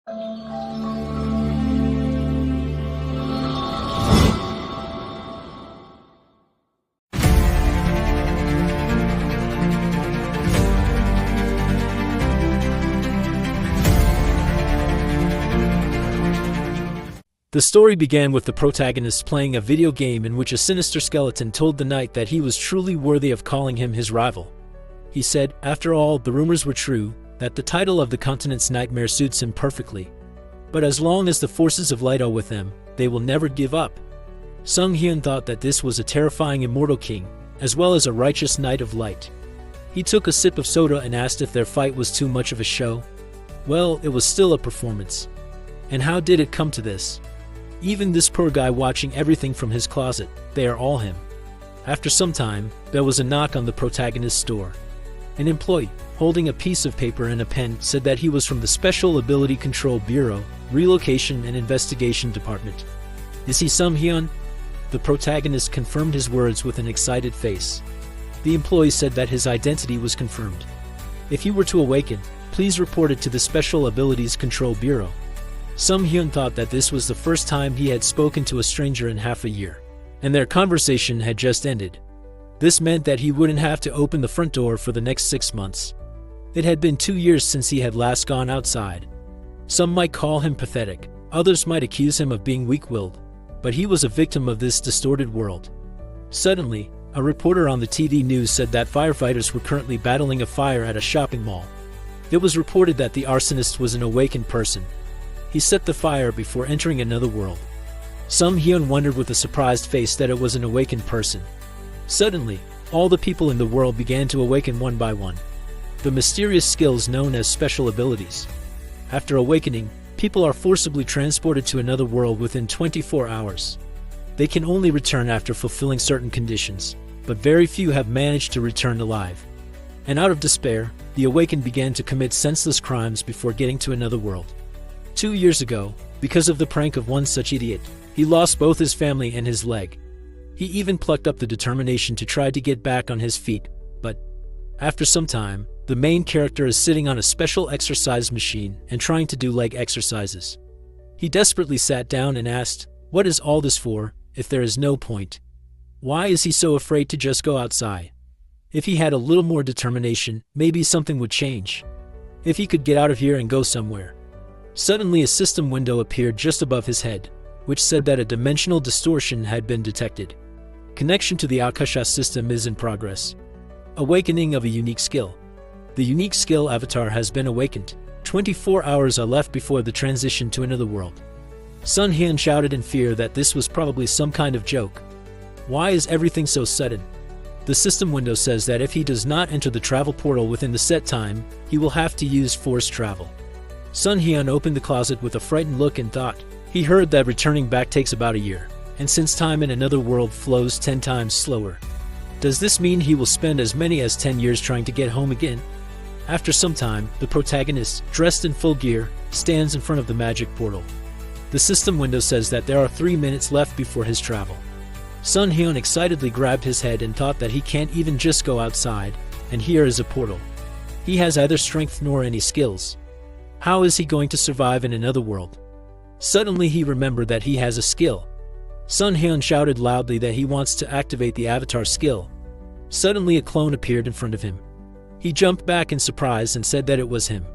The story began with the protagonist playing a video game in which a sinister skeleton told the knight that he was truly worthy of calling him his rival. He said, after all, the rumors were true, that the title of the continent's nightmare suits him perfectly. But as long as the forces of light are with them, they will never give up. Sung Hyun thought that this was a terrifying immortal king, as well as a righteous knight of light. He took a sip of soda and asked if their fight was too much of a show. Well, it was still a performance. And how did it come to this? Even this poor guy watching everything from his closet, they are all him. After some time, there was a knock on the protagonist's door. An employee, holding a piece of paper and a pen, said that he was from the Special Ability Control Bureau, Relocation and Investigation Department. Is he Sung Hyun? The protagonist confirmed his words with an excited face. The employee said that his identity was confirmed. If he were to awaken, please report it to the Special Abilities Control Bureau. Sung Hyun thought that this was the first time he had spoken to a stranger in half a year, and their conversation had just ended. This meant that he wouldn't have to open the front door for the next 6 months. It had been 2 years since he had last gone outside. Some might call him pathetic, others might accuse him of being weak-willed, but he was a victim of this distorted world. Suddenly, a reporter on the TV news said that firefighters were currently battling a fire at a shopping mall. It was reported that the arsonist was an awakened person. He set the fire before entering another world. Sung Hyun wondered with a surprised face that it was an awakened person. Suddenly, all the people in the world began to awaken one by one. The mysterious skills known as special abilities. After awakening, people are forcibly transported to another world within 24 hours. They can only return after fulfilling certain conditions, but very few have managed to return alive. And out of despair, the awakened began to commit senseless crimes before getting to another world. 2 years ago, because of the prank of one such idiot, he lost both his family and his leg. He even plucked up the determination to try to get back on his feet, but after some time, the main character is sitting on a special exercise machine and trying to do leg exercises. He desperately sat down and asked, "What is all this for, if there is no point? Why is he so afraid to just go outside? If he had a little more determination, maybe something would change. If he could get out of here and go somewhere." Suddenly a system window appeared just above his head, which said that a dimensional distortion had been detected. Connection to the Akasha system is in progress. Awakening of a unique skill. The unique skill avatar has been awakened. 24 hours are left before the transition to another world. Sung Hyun shouted in fear that this was probably some kind of joke. Why is everything so sudden? The system window says that if he does not enter the travel portal within the set time, he will have to use forced travel. Sung Hyun opened the closet with a frightened look and thought. He heard that returning back takes about a year, and since time in another world flows 10 times slower. Does this mean he will spend as many as 10 years trying to get home again? After some time, the protagonist, dressed in full gear, stands in front of the magic portal. The system window says that there are 3 minutes left before his travel. Sung Hyun excitedly grabbed his head and thought that he can't even just go outside, and here is a portal. He has neither strength nor any skills. How is he going to survive in another world? Suddenly he remembered that he has a skill. Sung Hyun shouted loudly that he wants to activate the avatar skill. Suddenly a clone appeared in front of him. He jumped back in surprise and said that it was him.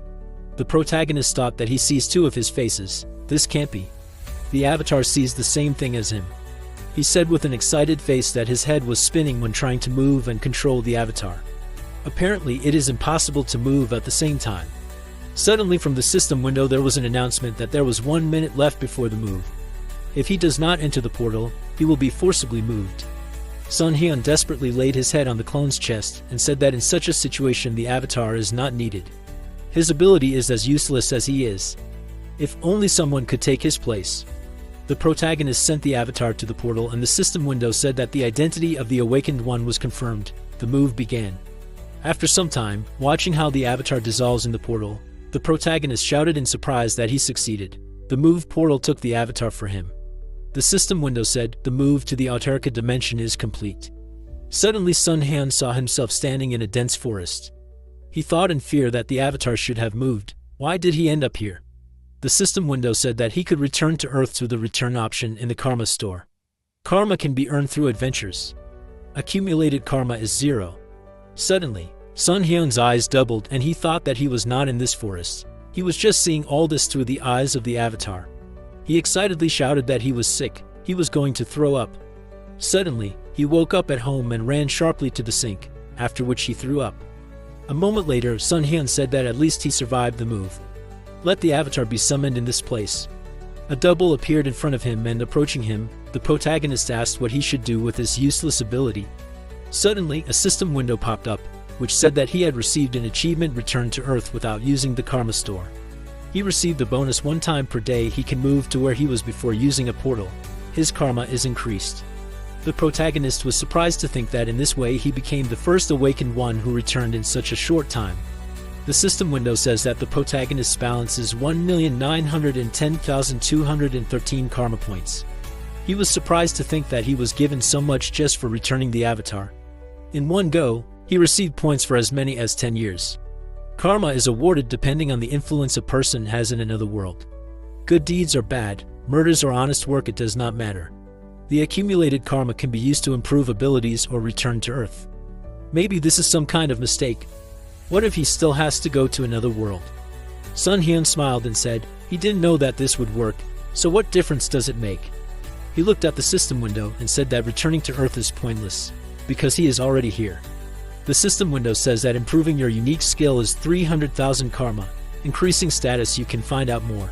The protagonist thought that he sees 2 of his faces. This can't be. The avatar sees the same thing as him. He said with an excited face that his head was spinning when trying to move and control the avatar. Apparently it is impossible to move at the same time. Suddenly from the system window there was an announcement that there was 1 minute left before the move. If he does not enter the portal, he will be forcibly moved. Sung Hyun desperately laid his head on the clone's chest and said that in such a situation the avatar is not needed. His ability is as useless as he is. If only someone could take his place. The protagonist sent the avatar to the portal and the system window said that the identity of the awakened one was confirmed. The move began. After some time, watching how the avatar dissolves in the portal, the protagonist shouted in surprise that he succeeded. The move portal took the avatar for him. The system window said, the move to the Autarka dimension is complete. Suddenly Sung Hyun saw himself standing in a dense forest. He thought in fear that the avatar should have moved. Why did he end up here? The system window said that he could return to Earth through the return option in the karma store. Karma can be earned through adventures. Accumulated karma is 0. Suddenly, Sun Hyun's eyes doubled and he thought that he was not in this forest. He was just seeing all this through the eyes of the avatar. He excitedly shouted that he was sick. He was going to throw up. Suddenly, he woke up at home and ran sharply to the sink, after which he threw up. A moment later, Sun Hyun said that at least he survived the move. Let the avatar be summoned in this place. A double appeared in front of him and approaching him, the protagonist asked what he should do with this useless ability. Suddenly, a system window popped up, which said that he had received an achievement returned to Earth without using the karma store. He received a bonus 1 time per day he can move to where he was before using a portal. His karma is increased. The protagonist was surprised to think that in this way he became the first awakened one who returned in such a short time. The system window says that the protagonist's balance is 1,910,213 karma points. He was surprised to think that he was given so much just for returning the avatar. In one go, he received points for as many as 10 years. Karma is awarded depending on the influence a person has in another world. Good deeds or bad, murders or honest work, it does not matter. The accumulated karma can be used to improve abilities or return to Earth. Maybe this is some kind of mistake. What if he still has to go to another world? Sun Hyun smiled and said, he didn't know that this would work, so what difference does it make? He looked at the system window and said that returning to Earth is pointless, because he is already here. The system window says that improving your unique skill is 300,000 karma. Increasing status, you can find out more.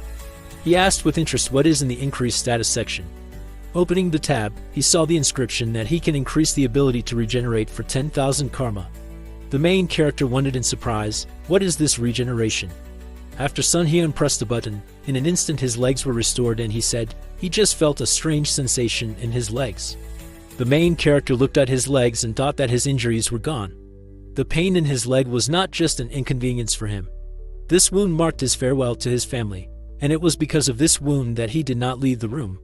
He asked with interest what is in the increased status section. Opening the tab, he saw the inscription that he can increase the ability to regenerate for 10,000 karma. The main character wondered in surprise, what is this regeneration? After Sun Hyun pressed the button, in an instant his legs were restored and he said, he just felt a strange sensation in his legs. The main character looked at his legs and thought that his injuries were gone. The pain in his leg was not just an inconvenience for him. This wound marked his farewell to his family, and it was because of this wound that he did not leave the room.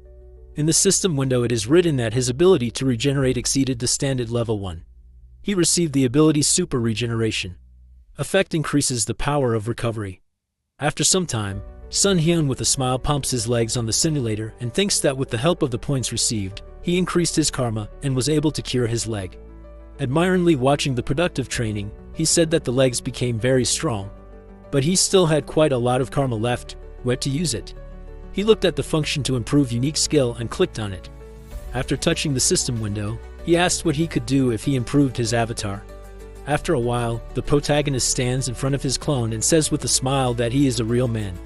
In the system window it is written that his ability to regenerate exceeded the standard level 1. He received the ability Super Regeneration. Effect increases the power of recovery. After some time, Sun Hyun with a smile pumps his legs on the simulator and thinks that with the help of the points received, he increased his karma and was able to cure his leg. Admiringly watching the productive training, he said that the legs became very strong. But he still had quite a lot of karma left, where to use it. He looked at the function to improve unique skill and clicked on it. After touching the system window, he asked what he could do if he improved his avatar. After a while, the protagonist stands in front of his clone and says with a smile that he is a real man.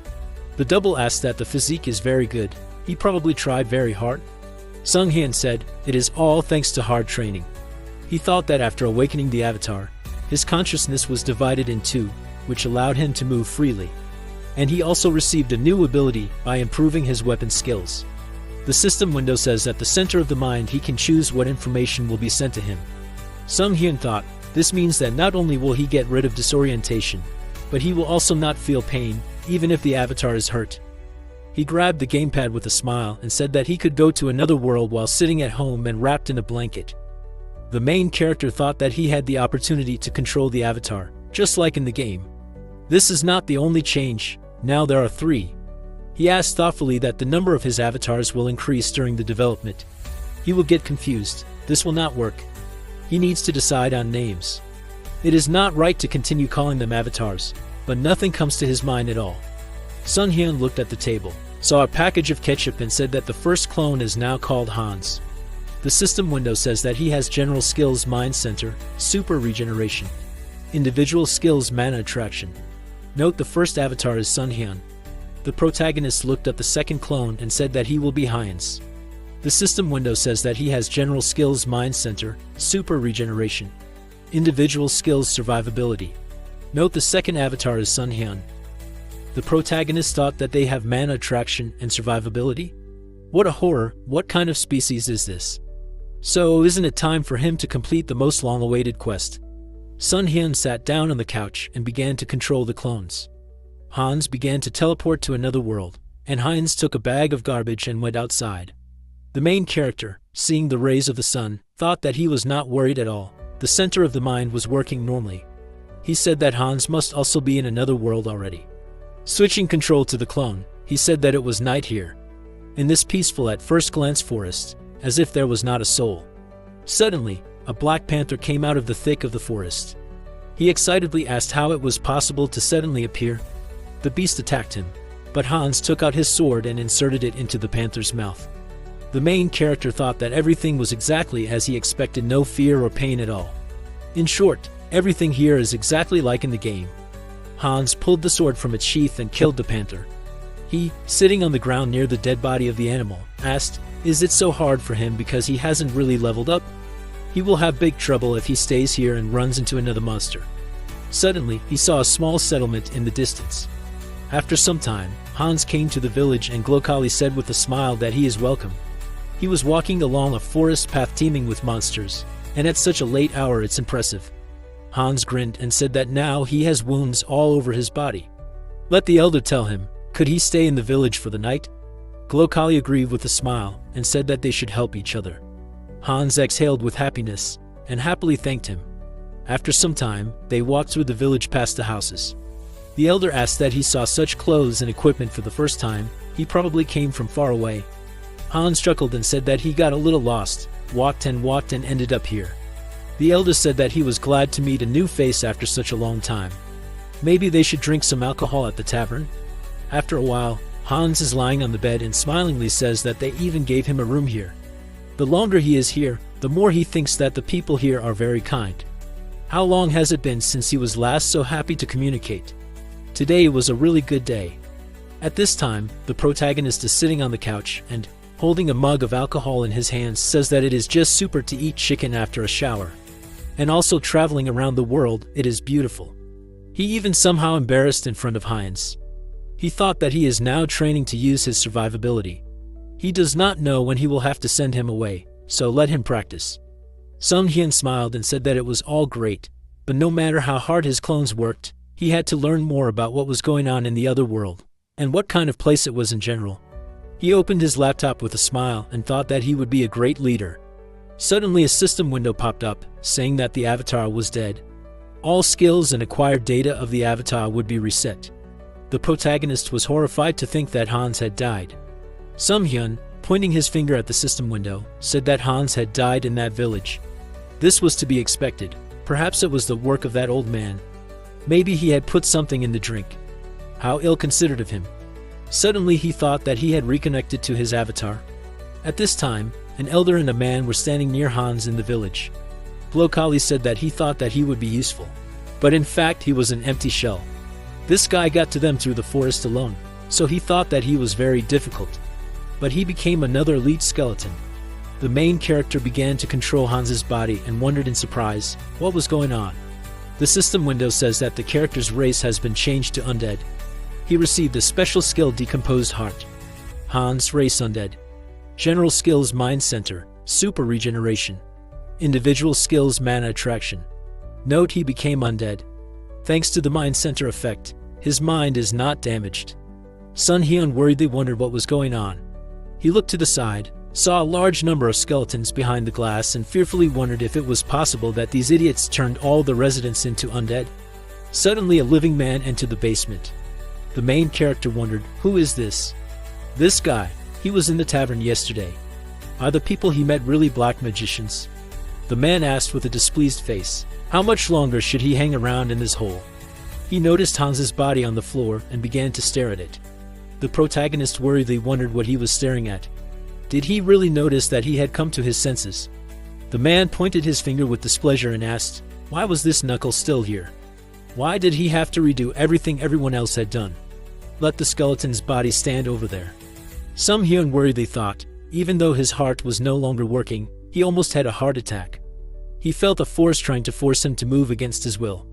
The double asked that the physique is very good. He probably tried very hard. Sun Hyun said, it is all thanks to hard training. He thought that after awakening the avatar, his consciousness was divided in 2, which allowed him to move freely. And he also received a new ability by improving his weapon skills. The system window says at the center of the mind he can choose what information will be sent to him. Sun Hyun thought, this means that not only will he get rid of disorientation, but he will also not feel pain, even if the avatar is hurt. He grabbed the gamepad with a smile and said that he could go to another world while sitting at home and wrapped in a blanket. The main character thought that he had the opportunity to control the avatar, just like in the game. This is not the only change, now there are 3. He asked thoughtfully that the number of his avatars will increase during the development. He will get confused. This will not work. He needs to decide on names. It is not right to continue calling them avatars, but nothing comes to his mind at all. Sun Hyun looked at the table, saw a package of ketchup and said that the first clone is now called Hans. The system window says that he has General Skills Mind Center, Super Regeneration. Individual Skills Mana Attraction. Note the first avatar is Sun Hyun. The protagonist looked at the second clone and said that he will be Heinz. The system window says that he has General Skills Mind Center, Super Regeneration. Individual Skills Survivability. Note the second avatar is Sun Hyun. The protagonist thought that they have Mana Attraction and Survivability? What a horror, what kind of species is this? So isn't it time for him to complete the most long-awaited quest? Sun Hyun sat down on the couch and began to control the clones. Hans began to teleport to another world, and Heinz took a bag of garbage and went outside. The main character, seeing the rays of the sun, thought that he was not worried at all. The center of the mind was working normally. He said that Hans must also be in another world already. Switching control to the clone, He said that it was night here, in this peaceful at first glance forest, as if there was not a soul. Suddenly, a black panther came out of the thick of the forest. He excitedly asked how it was possible to suddenly appear. The beast attacked him, but Hans took out his sword and inserted it into the panther's mouth. The main character thought that everything was exactly as he expected, no fear or pain at all. In short, everything here is exactly like in the game. Hans pulled the sword from its sheath and killed the panther. He, sitting on the ground near the dead body of the animal, asked, "Is it so hard for him because he hasn't really leveled up? He will have big trouble if he stays here and runs into another monster." Suddenly, he saw a small settlement in the distance. After some time, Hans came to the village and Glokali said with a smile that he is welcome. He was walking along a forest path teeming with monsters, and at such a late hour it's impressive. Hans grinned and said that now he has wounds all over his body. Let the elder tell him, could he stay in the village for the night? Glokali agreed with a smile and said that they should help each other. Hans exhaled with happiness and happily thanked him. After some time, they walked through the village past the houses. The elder asked that he saw such clothes and equipment for the first time. He probably came from far away. Hans chuckled and said that he got a little lost, walked and ended up here. The elder said that he was glad to meet a new face after such a long time. Maybe they should drink some alcohol at the tavern? After a while, Hans is lying on the bed and smilingly says that they even gave him a room here. The longer he is here, the more he thinks that the people here are very kind. How long has it been since he was last so happy to communicate? Today was a really good day. At this time, the protagonist is sitting on the couch and, holding a mug of alcohol in his hands, says that it is just super to eat chicken after a shower. And also traveling around the world, it is beautiful. He even somehow embarrassed in front of Heinz. He thought that he is now training to use his survivability. He does not know when he will have to send him away, so let him practice. Sung Hyun smiled and said that it was all great, but no matter how hard his clones worked, he had to learn more about what was going on in the other world, and what kind of place it was in general. He opened his laptop with a smile and thought that he would be a great leader. Suddenly a system window popped up, saying that the avatar was dead. All skills and acquired data of the avatar would be reset. The protagonist was horrified to think that Hans had died. Sung Hyun, pointing his finger at the system window, said that Hans had died in that village. This was to be expected. Perhaps it was the work of that old man. Maybe he had put something in the drink. How ill-considered of him. Suddenly he thought that he had reconnected to his avatar. At this time, an elder and a man were standing near Hans in the village. Glokali said that he thought that he would be useful. But in fact he was an empty shell. This guy got to them through the forest alone, so he thought that he was very difficult. But he became another elite skeleton. The main character began to control Hans's body and wondered in surprise what was going on. The system window says that the character's race has been changed to undead. He received a special skill, Decomposed Heart. Hans, race undead. General skills, Mind Center, Super Regeneration. Individual skills, Mana Attraction. Note, he became undead. Thanks to the Mind Center effect, his mind is not damaged. Sun Hyun worriedly wondered what was going on. He looked to the side, saw a large number of skeletons behind the glass, and fearfully wondered if it was possible that these idiots turned all the residents into undead. Suddenly a living man entered the basement. The main character wondered, who is this? This guy, he was in the tavern yesterday. Are the people he met really black magicians? The man asked with a displeased face. How much longer should he hang around in this hole? He noticed Hans's body on the floor and began to stare at it. The protagonist worriedly wondered what he was staring at. Did he really notice that he had come to his senses? The man pointed his finger with displeasure and asked, why was this knuckle still here? Why did he have to redo everything everyone else had done? Let the skeleton's body stand over there. Sung Hyun worriedly thought, even though his heart was no longer working, he almost had a heart attack. He felt a force trying to force him to move against his will.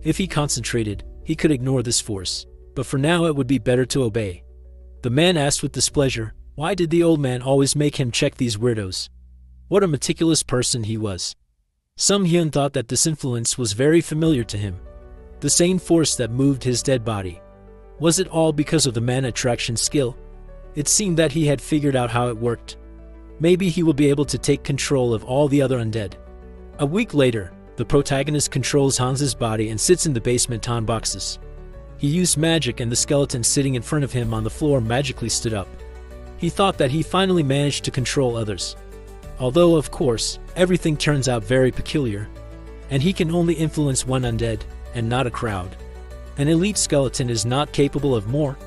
If he concentrated, he could ignore this force, but for now it would be better to obey. The man asked with displeasure, why did the old man always make him check these weirdos? What a meticulous person he was. Sung Hyun thought that this influence was very familiar to him. The same force that moved his dead body. Was it all because of the Mana Attraction skill? It seemed that he had figured out how it worked. Maybe he will be able to take control of all the other undead. A week later, the protagonist controls Hans's body and sits in the basement on boxes. He used magic and the skeleton sitting in front of him on the floor magically stood up. He thought that he finally managed to control others. Although, of course, everything turns out very peculiar. And he can only influence one undead, and not a crowd. An elite skeleton is not capable of more.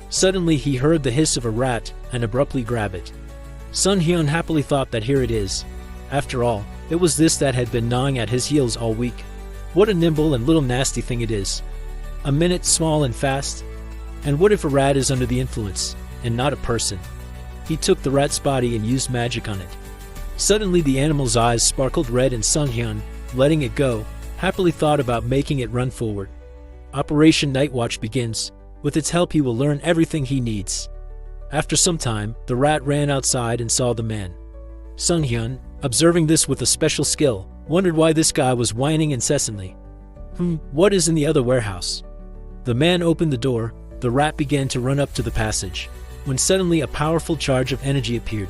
Suddenly he heard the hiss of a rat and abruptly grabbed it. Sun Hyun happily thought that here it is. After all, it was this that had been gnawing at his heels all week. What a nimble and little nasty thing it is. A minute small and fast. And what if a rat is under the influence, and not a person? He took the rat's body and used magic on it. Suddenly the animal's eyes sparkled red and Sun Hyun, letting it go, happily thought about making it run forward. Operation Nightwatch begins. With its help he will learn everything he needs. After some time, the rat ran outside and saw the man. Sun Hyun, observing this with a special skill, wondered why this guy was whining incessantly. What is in the other warehouse? The man opened the door. The rat began to run up to the passage, when suddenly a powerful charge of energy appeared.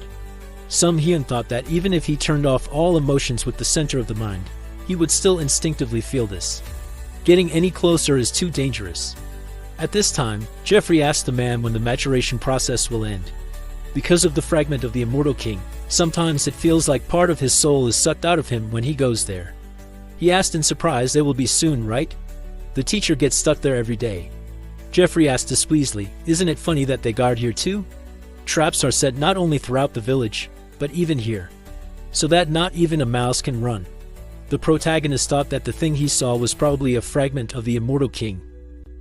Sun Hyun thought that even if he turned off all emotions with the center of the mind, he would still instinctively feel this. Getting any closer is too dangerous. At this time, Jeffrey asked the man when the maturation process will end. Because of the fragment of the immortal king, sometimes it feels like part of his soul is sucked out of him when he goes there. He asked in surprise, "They will be soon, right? The teacher gets stuck there every day." Jeffrey asked displeasedly, "Isn't it funny that they guard here too? Traps are set not only throughout the village, but even here, so that not even a mouse can run." The protagonist thought that the thing he saw was probably a fragment of the immortal king.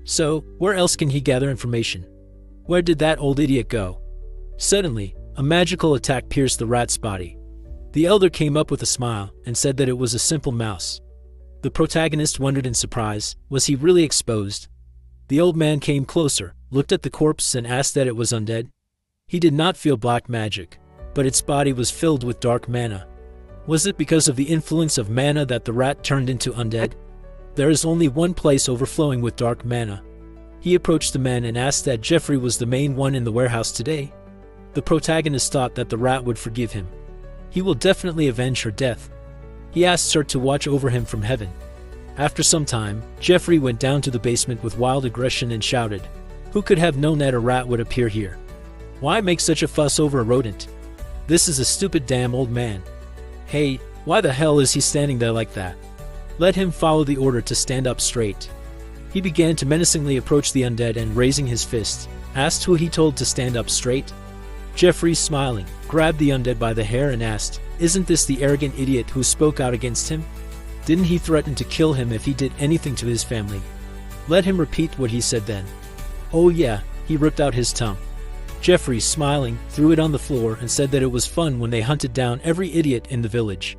So, where else can he gather information? Where did that old idiot go? Suddenly, a magical attack pierced the rat's body. The elder came up with a smile and said that it was a simple mouse. The protagonist wondered in surprise, was he really exposed? The old man came closer, looked at the corpse and asked that it was undead. He did not feel black magic, but its body was filled with dark mana. Was it because of the influence of mana that the rat turned into undead? There is only one place overflowing with dark mana. He approached the man and asked that Jeffrey was the main one in the warehouse today. The protagonist thought that the rat would forgive him. He will definitely avenge her death. He asked her to watch over him from heaven. After some time, Jeffrey went down to the basement with wild aggression and shouted, "Who could have known that a rat would appear here? Why make such a fuss over a rodent? This is a stupid damn old man. Hey, why the hell is he standing there like that? Let him follow the order to stand up straight." He began to menacingly approach the undead and, raising his fist, asked who he told to stand up straight. Jeffrey, smiling, grabbed the undead by the hair and asked, "Isn't this the arrogant idiot who spoke out against him? Didn't he threaten to kill him if he did anything to his family? Let him repeat what he said then." "Oh yeah," he ripped out his tongue. Jeffrey, smiling, threw it on the floor and said that it was fun when they hunted down every idiot in the village.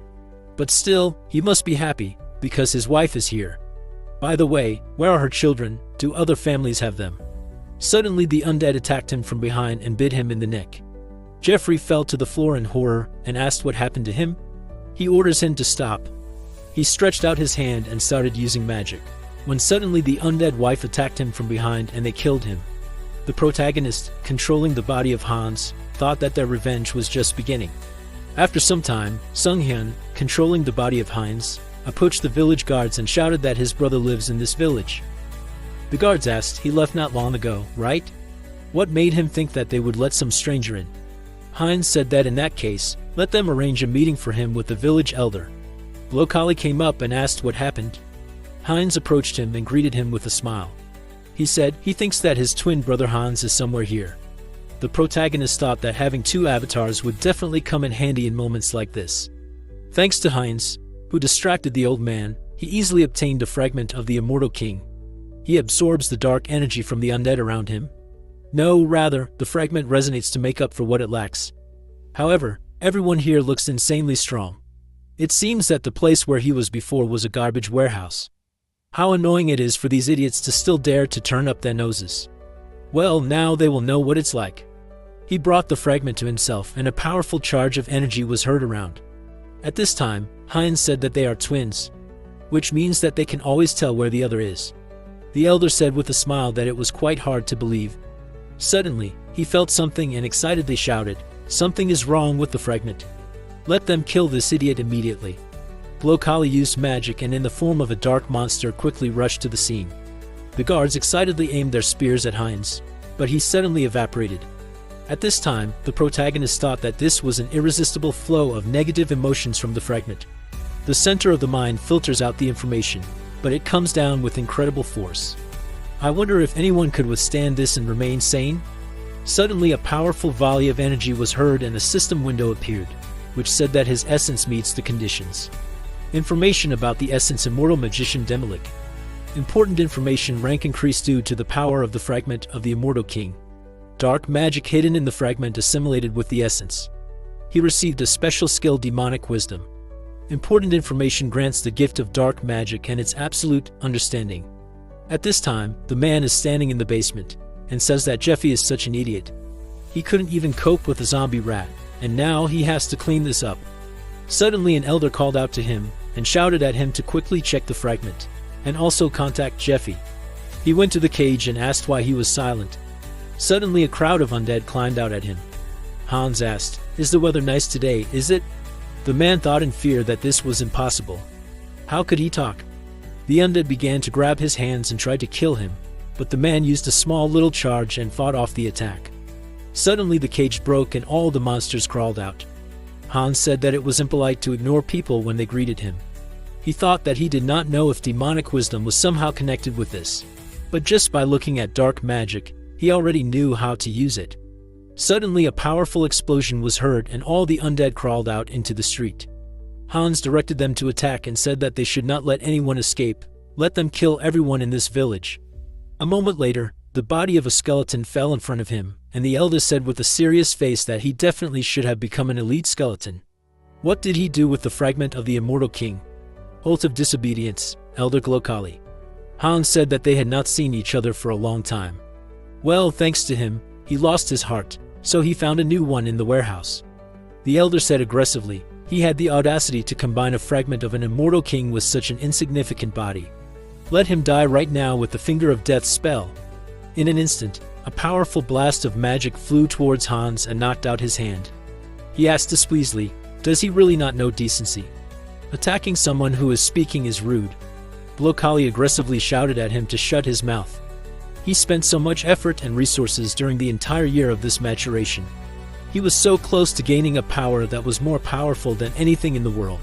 But still, he must be happy, because his wife is here. By the way, where are her children? Do other families have them? Suddenly the undead attacked him from behind and bit him in the neck. Jeffrey fell to the floor in horror and asked what happened to him. He orders him to stop. He stretched out his hand and started using magic, when suddenly the undead wife attacked him from behind and they killed him. The protagonist, controlling the body of Hans, thought that their revenge was just beginning. After some time, Sun Hyun, controlling the body of Heinz, approached the village guards and shouted that his brother lives in this village. The guards asked, "He left not long ago, right? What made him think that they would let some stranger in?" Heinz said that in that case, let them arrange a meeting for him with the village elder. Lokali came up and asked what happened. Heinz approached him and greeted him with a smile. He said he thinks that his twin brother Hans is somewhere here. The protagonist thought that having two avatars would definitely come in handy in moments like this. Thanks to Heinz, who distracted the old man, he easily obtained a fragment of the immortal king. He absorbs the dark energy from the undead around him. No, rather, the fragment resonates to make up for what it lacks. However, everyone here looks insanely strong. It seems that the place where he was before was a garbage warehouse. How annoying it is for these idiots to still dare to turn up their noses. Well, now they will know what it's like. He brought the fragment to himself and a powerful charge of energy was heard around. At this time, Heinz said that they are twins, which means that they can always tell where the other is. The elder said with a smile that it was quite hard to believe. Suddenly, he felt something and excitedly shouted, "Something is wrong with the fragment. Let them kill this idiot immediately." Lokali used magic and in the form of a dark monster quickly rushed to the scene. The guards excitedly aimed their spears at Heinz, but he suddenly evaporated. At this time, the protagonist thought that this was an irresistible flow of negative emotions from the fragment. The center of the mind filters out the information, but it comes down with incredible force. I wonder if anyone could withstand this and remain sane? Suddenly a powerful volley of energy was heard and a system window appeared, which said that his essence meets the conditions. Information about the essence immortal magician Demilik. Important information: rank increased due to the power of the fragment of the immortal king. Dark magic hidden in the fragment assimilated with the essence. He received a special skill, demonic wisdom. Important information grants the gift of dark magic and its absolute understanding. At this time, the man is standing in the basement and says that Jeffy is such an idiot. He couldn't even cope with a zombie rat, and now he has to clean this up. Suddenly an elder called out to him and shouted at him to quickly check the fragment and also contact Jeffy. He went to the cage and asked why he was silent. Suddenly a crowd of undead climbed out at him. Hans asked, "Is the weather nice today, is it?" The man thought in fear that this was impossible. How could he talk? The undead began to grab his hands and tried to kill him, but the man used a small little charge and fought off the attack. Suddenly the cage broke and all the monsters crawled out. Hans said that it was impolite to ignore people when they greeted him. He thought that he did not know if demonic wisdom was somehow connected with this, but just by looking at dark magic, he already knew how to use it. Suddenly a powerful explosion was heard and all the undead crawled out into the street. Hans directed them to attack and said that they should not let anyone escape, let them kill everyone in this village. A moment later, the body of a skeleton fell in front of him, and the elder said with a serious face that he definitely should have become an elite skeleton. What did he do with the fragment of the immortal king? Oath of disobedience, Elder Glokali. Hans said that they had not seen each other for a long time. Well, thanks to him, he lost his heart, so he found a new one in the warehouse. The elder said aggressively, he had the audacity to combine a fragment of an immortal king with such an insignificant body. Let him die right now with the finger of death spell. In an instant, a powerful blast of magic flew towards Hans and knocked out his hand. He asked displeasingly, does he really not know decency? Attacking someone who is speaking is rude. Glokali aggressively shouted at him to shut his mouth. He spent so much effort and resources during the entire year of this maturation. He was so close to gaining a power that was more powerful than anything in the world.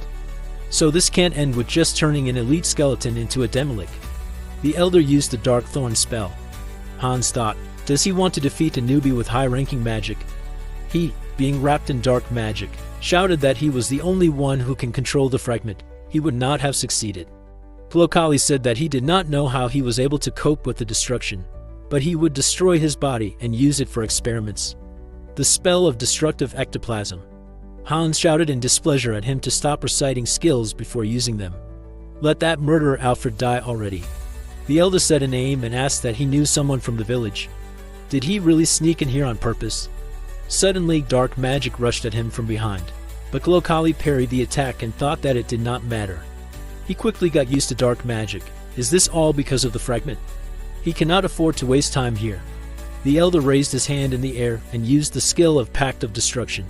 So this can't end with just turning an elite skeleton into a Demilik. The elder used the Dark Thorn spell. Hans thought, does he want to defeat a newbie with high-ranking magic? He, being wrapped in dark magic, shouted that he was the only one who can control the fragment. He would not have succeeded. Glokali said that he did not know how he was able to cope with the destruction, but he would destroy his body and use it for experiments. The spell of destructive ectoplasm. Hans shouted in displeasure at him to stop reciting skills before using them. Let that murderer Alfred die already. The elder said a name and asked that he knew someone from the village. Did he really sneak in here on purpose? Suddenly dark magic rushed at him from behind, but Glokali parried the attack and thought that it did not matter. He quickly got used to dark magic. Is this all because of the fragment? He cannot afford to waste time here. The elder raised his hand in the air and used the skill of Pact of Destruction.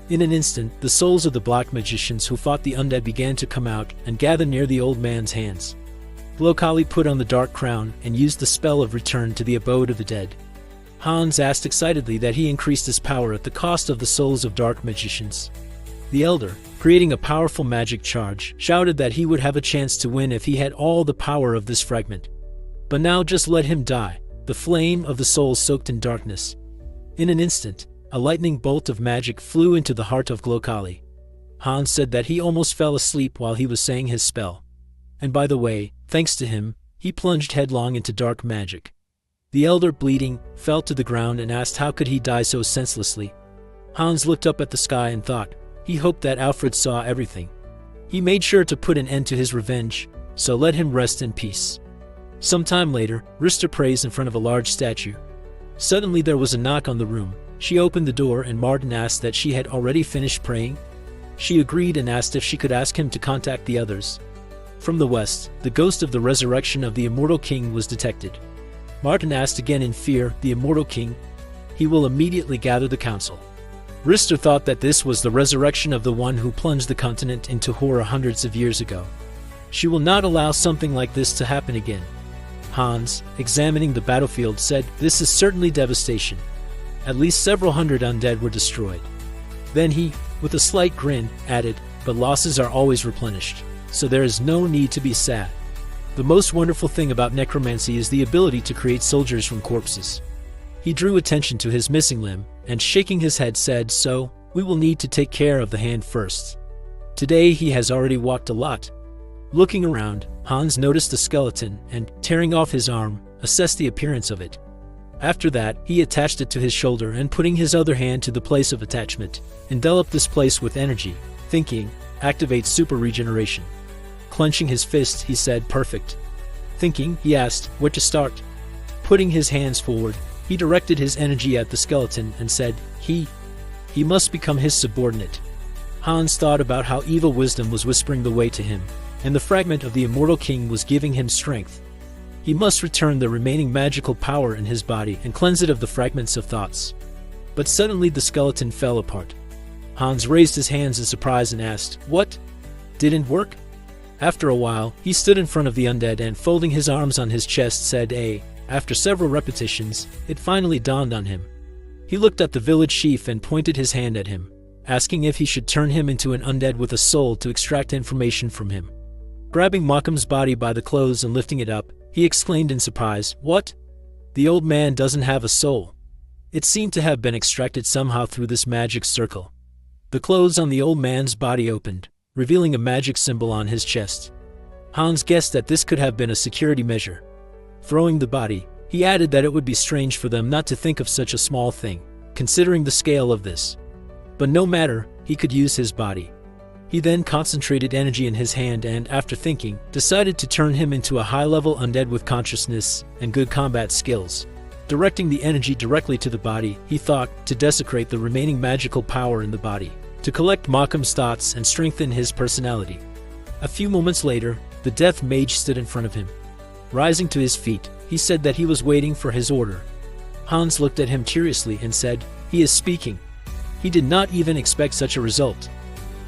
In an instant, the souls of the black magicians who fought the undead began to come out and gather near the old man's hands. Glokali put on the dark crown and used the spell of Return to the Abode of the Dead. Hans asked excitedly that he increased his power at the cost of the souls of dark magicians. The elder, creating a powerful magic charge, shouted that he would have a chance to win if he had all the power of this fragment. But now just let him die, the flame of the soul soaked in darkness. In an instant, a lightning bolt of magic flew into the heart of Glokali. Hans said that he almost fell asleep while he was saying his spell. And by the way, thanks to him, he plunged headlong into dark magic. The elder, bleeding, fell to the ground and asked how could he die so senselessly. Hans looked up at the sky and thought, he hoped that Alfred saw everything. He made sure to put an end to his revenge, so let him rest in peace. Some time later, Rister prays in front of a large statue. Suddenly there was a knock on the room. She opened the door and Martin asked that she had already finished praying. She agreed and asked if she could ask him to contact the others. From the west, the ghost of the resurrection of the immortal king was detected. Martin asked again in fear, the immortal king? He will immediately gather the council. Rister thought that this was the resurrection of the one who plunged the continent into horror hundreds of years ago. She will not allow something like this to happen again. Hans, examining the battlefield, said, "This is certainly devastation. At least several hundred undead were destroyed." Then he, with a slight grin, added, "But losses are always replenished, so there is no need to be sad. The most wonderful thing about necromancy is the ability to create soldiers from corpses." He drew attention to his missing limb, and shaking his head said, "So, we will need to take care of the hand first. Today he has already walked a lot." Looking around, Hans noticed a skeleton and, tearing off his arm, assessed the appearance of it. After that, he attached it to his shoulder and, putting his other hand to the place of attachment, enveloped this place with energy, thinking, "Activate super regeneration." Clenching his fist, he said, "Perfect." Thinking, he asked, "Where to start?" Putting his hands forward, he directed his energy at the skeleton and said, He must become his subordinate." Hans thought about how evil wisdom was whispering the way to him, and the fragment of the immortal king was giving him strength. He must return the remaining magical power in his body and cleanse it of the fragments of thoughts. But suddenly the skeleton fell apart. Hans raised his hands in surprise and asked, "What? Didn't work?" After a while, he stood in front of the undead and, folding his arms on his chest, said, After several repetitions, it finally dawned on him. He looked at the village chief and pointed his hand at him, asking if he should turn him into an undead with a soul to extract information from him. Grabbing Malcolm's body by the clothes and lifting it up, he exclaimed in surprise, "What? The old man doesn't have a soul." It seemed to have been extracted somehow through this magic circle. The clothes on the old man's body opened, revealing a magic symbol on his chest. Hans guessed that this could have been a security measure. Throwing the body, he added that it would be strange for them not to think of such a small thing, considering the scale of this. But no matter, he could use his body. He then concentrated energy in his hand and, after thinking, decided to turn him into a high-level undead with consciousness and good combat skills. Directing the energy directly to the body, he thought, to desecrate the remaining magical power in the body, to collect Malcolm's thoughts and strengthen his personality. A few moments later, the death mage stood in front of him. Rising to his feet, he said that he was waiting for his order. Hans looked at him curiously and said, "He is speaking." He did not even expect such a result.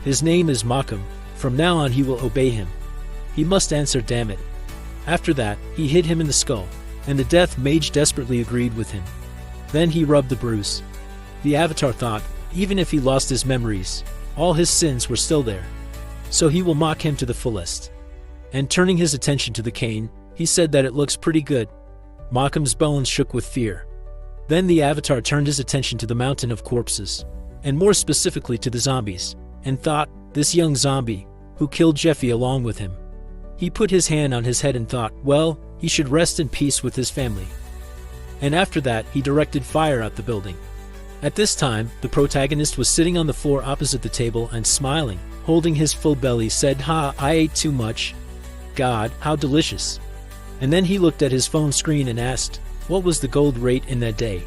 His name is Malcolm. From now on he will obey him. He must answer, damn it. After that, he hit him in the skull, and the death mage desperately agreed with him. Then he rubbed the bruise. The avatar thought, even if he lost his memories, all his sins were still there. So he will mock him to the fullest. And turning his attention to the cane, he said that it looks pretty good. Malcolm's bones shook with fear. Then the avatar turned his attention to the mountain of corpses, and more specifically to the zombies, and thought, this young zombie, who killed Jeffy along with him. He put his hand on his head and thought, well, he should rest in peace with his family. And after that, he directed fire at the building. At this time, the protagonist was sitting on the floor opposite the table and smiling, holding his full belly, said, "Ha, I ate too much. God, how delicious." And then he looked at his phone screen and asked, what was the gold rate in that day?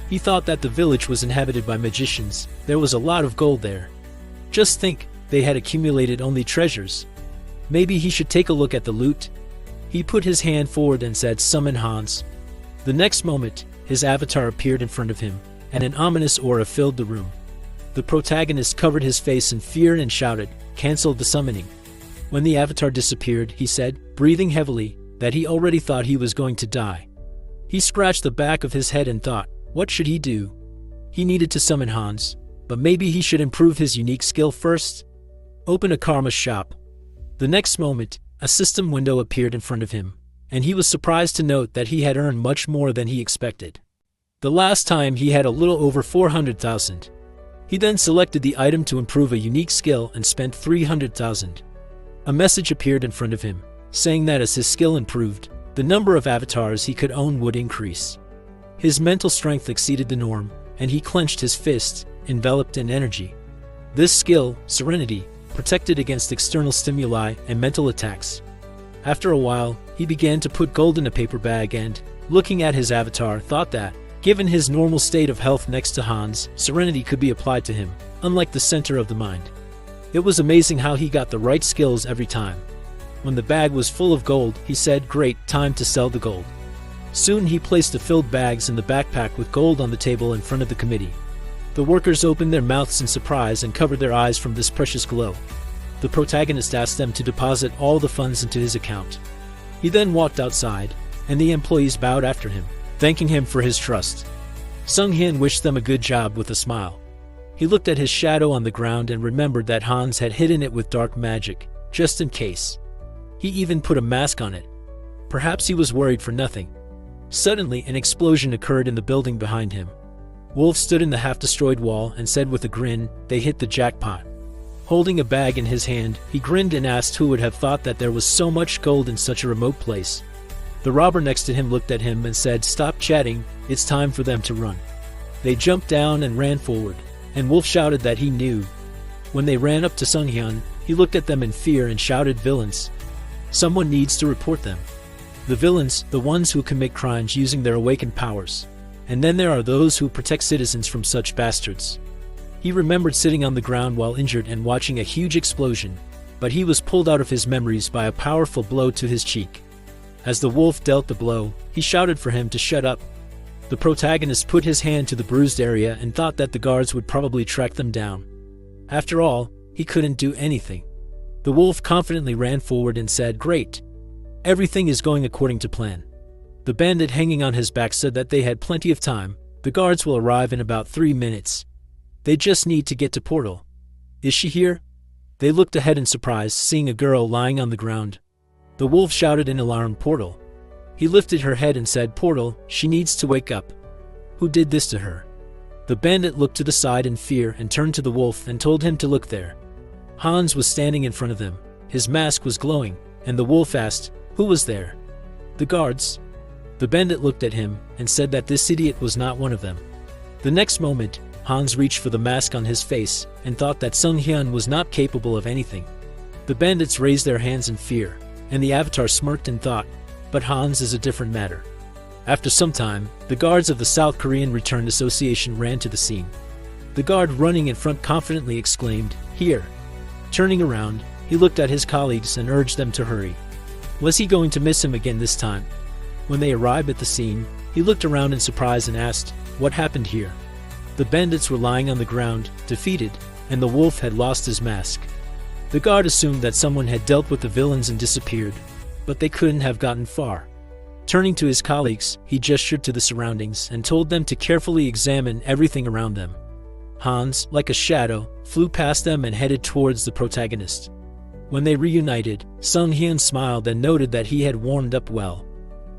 He thought that the village was inhabited by magicians. There was a lot of gold there. Just think, they had accumulated only treasures. Maybe he should take a look at the loot. He put his hand forward and said, "Summon Hans." The next moment, his avatar appeared in front of him, and an ominous aura filled the room. The protagonist covered his face in fear and shouted, "Cancel the summoning." When the avatar disappeared, he said, breathing heavily, that he already thought he was going to die. He scratched the back of his head and thought, what should he do? He needed to summon Hans, but maybe he should improve his unique skill first? Open a karma shop. The next moment, a system window appeared in front of him, and he was surprised to note that he had earned much more than he expected. The last time he had a little over 400,000. He then selected the item to improve a unique skill and spent 300,000. A message appeared in front of him, saying that as his skill improved, the number of avatars he could own would increase. His mental strength exceeded the norm, and he clenched his fist, enveloped in energy. This skill, Serenity, protected against external stimuli and mental attacks. After a while, he began to put gold in a paper bag and, looking at his avatar, thought that, given his normal state of health next to Hans, Serenity could be applied to him, unlike the center of the mind. It was amazing how he got the right skills every time. When the bag was full of gold, he said, "Great, time to sell the gold." Soon he placed the filled bags in the backpack with gold on the table in front of the committee. The workers opened their mouths in surprise and covered their eyes from this precious glow. The protagonist asked them to deposit all the funds into his account. He then walked outside, and the employees bowed after him, thanking him for his trust. Sung Hyun wished them a good job with a smile. He looked at his shadow on the ground and remembered that Hans had hidden it with dark magic, just in case. He even put a mask on it. Perhaps he was worried for nothing. Suddenly, an explosion occurred in the building behind him. Wolf stood in the half-destroyed wall and said with a grin, "They hit the jackpot." Holding a bag in his hand, he grinned and asked who would have thought that there was so much gold in such a remote place. The robber next to him looked at him and said, "Stop chatting, it's time for them to run." They jumped down and ran forward, and Wolf shouted that he knew. When they ran up to Sung Hyun, he looked at them in fear and shouted, "Villains! Someone needs to report them." The villains, the ones who commit crimes using their awakened powers. And then there are those who protect citizens from such bastards. He remembered sitting on the ground while injured and watching a huge explosion, but he was pulled out of his memories by a powerful blow to his cheek. As the wolf dealt the blow, he shouted for him to shut up. The protagonist put his hand to the bruised area and thought that the guards would probably track them down. After all, he couldn't do anything. The wolf confidently ran forward and said, "Great. Everything is going according to plan." The bandit hanging on his back said that they had plenty of time. The guards will arrive in about 3 minutes. They just need to get to Portal. Is she here? They looked ahead in surprise, seeing a girl lying on the ground. The wolf shouted in alarm, "Portal." He lifted her head and said, "Portal, she needs to wake up." Who did this to her? The bandit looked to the side in fear and turned to the wolf and told him to look there. Hans was standing in front of them. His mask was glowing, and the wolf asked, "Who was there?" "The guards." The bandit looked at him and said that this idiot was not one of them. The next moment, Hans reached for the mask on his face and thought that Sung Hyun was not capable of anything. The bandits raised their hands in fear, and the avatar smirked and thought, but Hans is a different matter. After some time, the guards of the South Korean Returned Association ran to the scene. The guard running in front confidently exclaimed, "Here." Turning around, he looked at his colleagues and urged them to hurry. Was he going to miss him again this time? When they arrived at the scene, he looked around in surprise and asked, "What happened here?" The bandits were lying on the ground, defeated, and the wolf had lost his mask. The guard assumed that someone had dealt with the villains and disappeared, but they couldn't have gotten far. Turning to his colleagues, he gestured to the surroundings and told them to carefully examine everything around them. Hans, like a shadow, flew past them and headed towards the protagonist. When they reunited, Sung Hyun smiled and noted that he had warmed up well.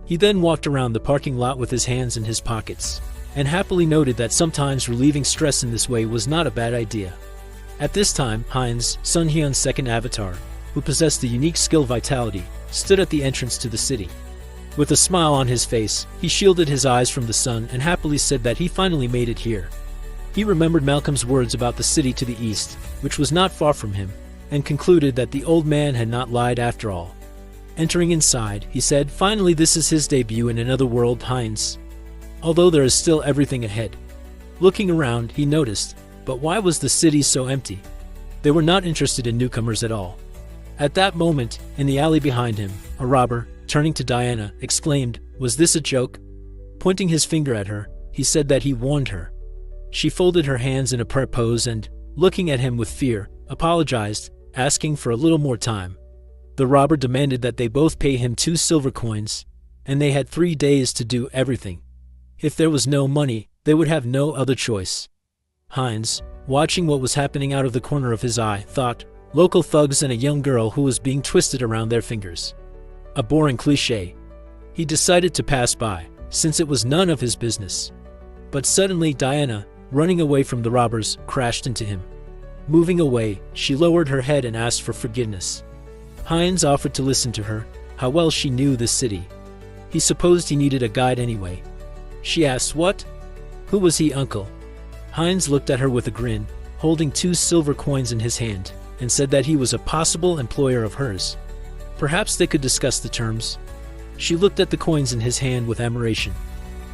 He then walked around the parking lot with his hands in his pockets, and happily noted that sometimes relieving stress in this way was not a bad idea. At this time, Heinz, Sung Hyun's second avatar, who possessed the unique skill Vitality, stood at the entrance to the city. With a smile on his face, he shielded his eyes from the sun and happily said that he finally made it here. He remembered Malcolm's words about the city to the east, which was not far from him, and concluded that the old man had not lied after all. Entering inside, he said, finally this is his debut in another world, Heinz. Although there is still everything ahead. Looking around, he noticed, but why was the city so empty? They were not interested in newcomers at all. At that moment, in the alley behind him, a robber, turning to Diana, exclaimed, "Was this a joke?" Pointing his finger at her, he said that he warned her. She folded her hands in a prayer pose and, looking at him with fear, apologized, asking for a little more time. The robber demanded that they both pay him 2 silver coins, and they had 3 days to do everything. If there was no money, they would have no other choice. Heinz, watching what was happening out of the corner of his eye, thought, local thugs and a young girl who was being twisted around their fingers. A boring cliché. He decided to pass by, since it was none of his business. But suddenly Diana, running away from the robbers, crashed into him. Moving away, she lowered her head and asked for forgiveness. Heinz offered to listen to her, how well she knew this city. He supposed he needed a guide anyway. She asked, what? Who was he, uncle? Heinz looked at her with a grin, holding 2 silver coins in his hand, and said that he was a possible employer of hers. Perhaps they could discuss the terms. She looked at the coins in his hand with admiration.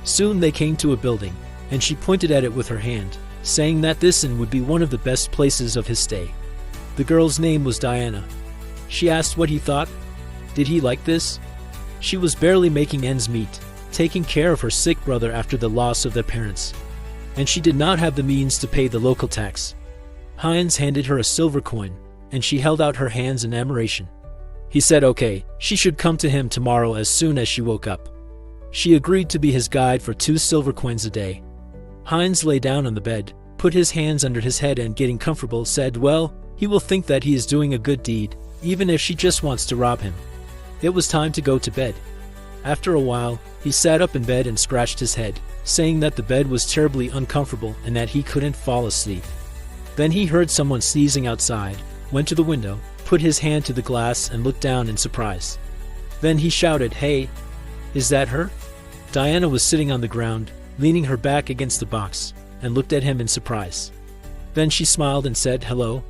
Soon they came to a building, and she pointed at it with her hand, saying that this inn would be one of the best places of his stay. The girl's name was Diana. She asked what he thought. Did he like this? She was barely making ends meet, taking care of her sick brother after the loss of their parents. And she did not have the means to pay the local tax. Heinz handed her a silver coin, and she held out her hands in admiration. He said okay, she should come to him tomorrow as soon as she woke up. She agreed to be his guide for 2 silver coins a day. Heinz lay down on the bed, put his hands under his head and getting comfortable said, well, he will think that he is doing a good deed, even if she just wants to rob him. It was time to go to bed. After a while, he sat up in bed and scratched his head, saying that the bed was terribly uncomfortable and that he couldn't fall asleep. Then he heard someone sneezing outside, went to the window, put his hand to the glass and looked down in surprise. Then he shouted, hey, is that her? Diana was sitting on the ground, leaning her back against the box, and looked at him in surprise. Then she smiled and said, hello.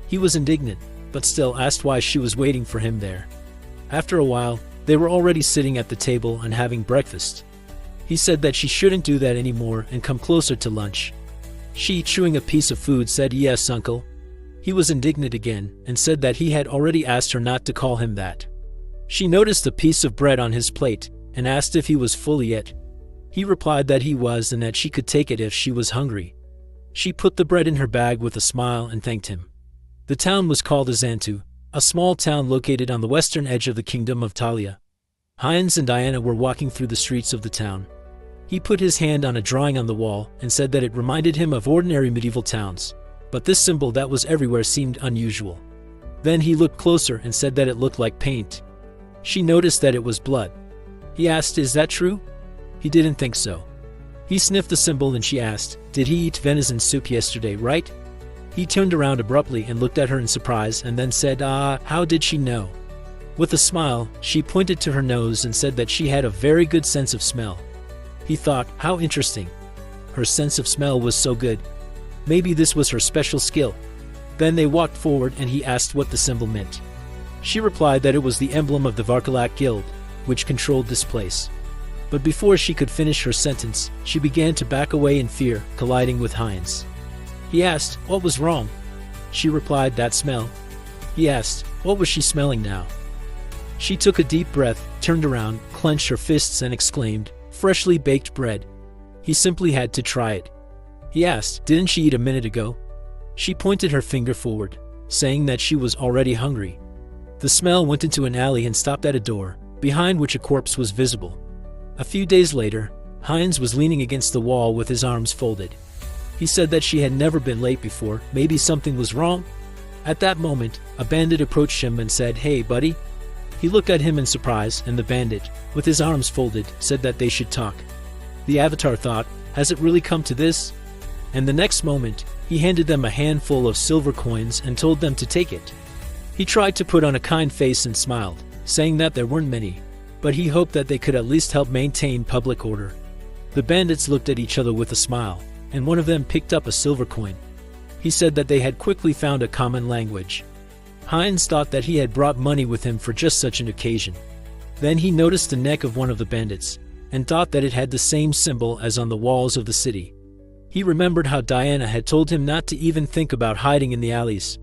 He was indignant, but still asked why she was waiting for him there. After a while, they were already sitting at the table and having breakfast. He said that she shouldn't do that anymore and come closer to lunch. She, chewing a piece of food, said, yes, uncle. He was indignant again and said that he had already asked her not to call him that. She noticed a piece of bread on his plate and asked if he was full yet. He replied that he was and that she could take it if she was hungry. She put the bread in her bag with a smile and thanked him. The town was called Azantu, a small town located on the western edge of the kingdom of Talia. Heinz and Diana were walking through the streets of the town. He put his hand on a drawing on the wall and said that it reminded him of ordinary medieval towns, but this symbol that was everywhere seemed unusual. Then he looked closer and said that it looked like paint. She noticed that it was blood. He asked, is that true? He didn't think so. He sniffed the symbol and she asked, did he eat venison soup yesterday, right? He turned around abruptly and looked at her in surprise and then said, how did she know? With a smile, she pointed to her nose and said that she had a very good sense of smell. He thought, how interesting. Her sense of smell was so good. Maybe this was her special skill. Then they walked forward and he asked what the symbol meant. She replied that it was the emblem of the Varkalak Guild, which controlled this place. But before she could finish her sentence, she began to back away in fear, colliding with Heinz. He asked, what was wrong? She replied, that smell. He asked, what was she smelling now? She took a deep breath, turned around, clenched her fists and exclaimed, freshly baked bread. He simply had to try it. He asked, didn't she eat a minute ago? She pointed her finger forward, saying that she was already hungry. The smell went into an alley and stopped at a door, behind which a corpse was visible. A few days later, Heinz was leaning against the wall with his arms folded. He said that she had never been late before, maybe something was wrong. At that moment, a bandit approached him and said, hey buddy. He looked at him in surprise and the bandit, with his arms folded, said that they should talk. The avatar thought, has it really come to this? And the next moment, he handed them a handful of silver coins and told them to take it. He tried to put on a kind face and smiled, saying that there weren't many, but he hoped that they could at least help maintain public order. The bandits looked at each other with a smile, and one of them picked up a silver coin. He said that they had quickly found a common language. Heinz thought that he had brought money with him for just such an occasion. Then he noticed the neck of one of the bandits, and thought that it had the same symbol as on the walls of the city. He remembered how Diana had told him not to even think about hiding in the alleys.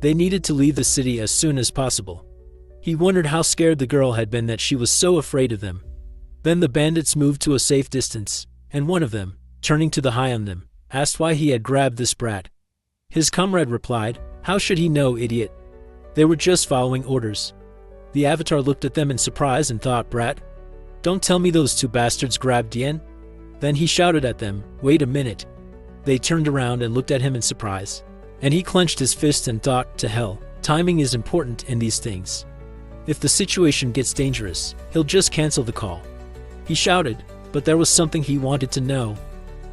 They needed to leave the city as soon as possible. He wondered how scared the girl had been that she was so afraid of them. Then the bandits moved to a safe distance, and one of them, turning to the high on them, asked why he had grabbed this brat. His comrade replied, how should he know, idiot? They were just following orders. The avatar looked at them in surprise and thought, brat? Don't tell me those 2 bastards grabbed Dien? Then he shouted at them, wait a minute. They turned around and looked at him in surprise. And he clenched his fist and thought, to hell, timing is important in these things. If the situation gets dangerous, he'll just cancel the call. He shouted, but there was something he wanted to know.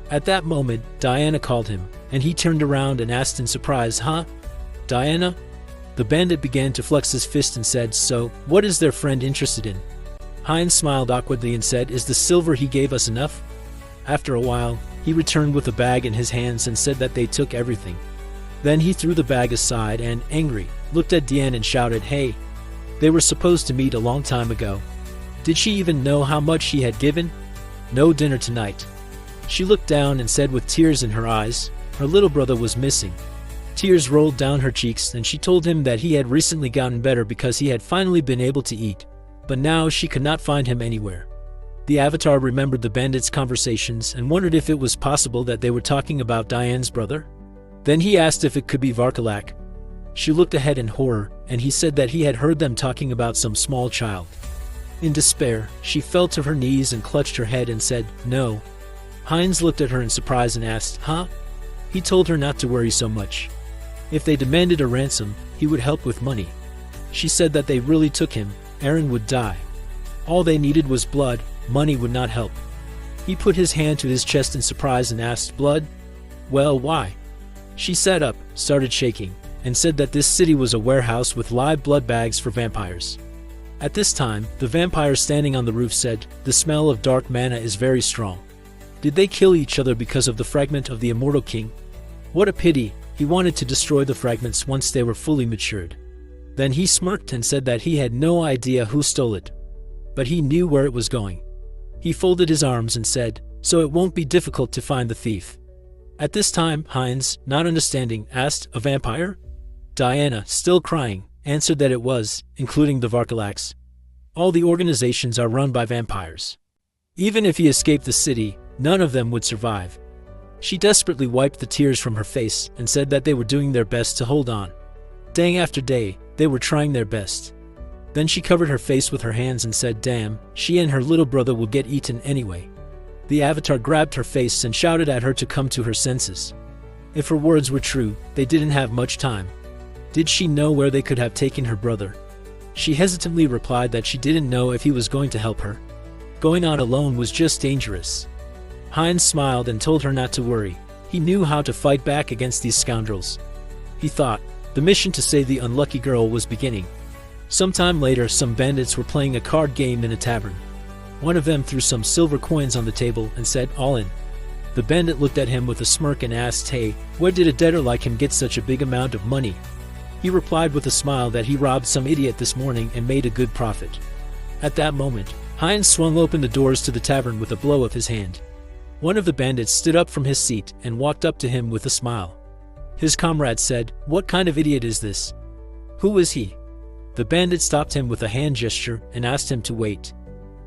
At that moment, Diana called him, and he turned around and asked in surprise, huh? Diana? The bandit began to flex his fist and said, so, what is their friend interested in? Heinz smiled awkwardly and said, is the silver he gave us enough? After a while, he returned with a bag in his hands and said that they took everything. Then he threw the bag aside and, angry, looked at Diane and shouted, hey! They were supposed to meet a long time ago. Did she even know how much she had given? No dinner tonight. She looked down and said with tears in her eyes, her little brother was missing. Tears rolled down her cheeks and she told him that he had recently gotten better because he had finally been able to eat, but now she could not find him anywhere. The avatar remembered the bandits' conversations and wondered if it was possible that they were talking about Diane's brother. Then he asked if it could be Varkalak. She looked ahead in horror, and he said that he had heard them talking about some small child. In despair, she fell to her knees and clutched her head and said, "No." Heinz looked at her in surprise and asked, "Huh?" He told her not to worry so much. If they demanded a ransom, he would help with money. She said that they really took him, Aaron would die. All they needed was blood, money would not help. He put his hand to his chest in surprise and asked, "Blood? Well, why?" She sat up, started shaking, and said that this city was a warehouse with live blood bags for vampires. At this time, the vampire standing on the roof said, "The smell of dark mana is very strong. Did they kill each other because of the fragment of the immortal king? What a pity, he wanted to destroy the fragments once they were fully matured." Then he smirked and said that he had no idea who stole it, but he knew where it was going. He folded his arms and said, "So it won't be difficult to find the thief." At this time, Heinz, not understanding, asked, "A vampire?" Diana, still crying, answered that it was, including the Varkalax. All the organizations are run by vampires. Even if he escaped the city, none of them would survive. She desperately wiped the tears from her face and said that they were doing their best to hold on. Day after day, they were trying their best. Then she covered her face with her hands and said, "Damn, she and her little brother will get eaten anyway." The avatar grabbed her face and shouted at her to come to her senses. If her words were true, they didn't have much time. Did she know where they could have taken her brother? She hesitantly replied that she didn't know if he was going to help her. Going on alone was just dangerous. Heinz smiled and told her not to worry. He knew how to fight back against these scoundrels. He thought, the mission to save the unlucky girl was beginning. Sometime later, some bandits were playing a card game in a tavern. One of them threw some silver coins on the table and said, "All in." The bandit looked at him with a smirk and asked, "Hey, where did a debtor like him get such a big amount of money?" He replied with a smile that he robbed some idiot this morning and made a good profit. At that moment, Heinz swung open the doors to the tavern with a blow of his hand. One of the bandits stood up from his seat and walked up to him with a smile. His comrade said, "What kind of idiot is this? Who is he?" The bandit stopped him with a hand gesture and asked him to wait.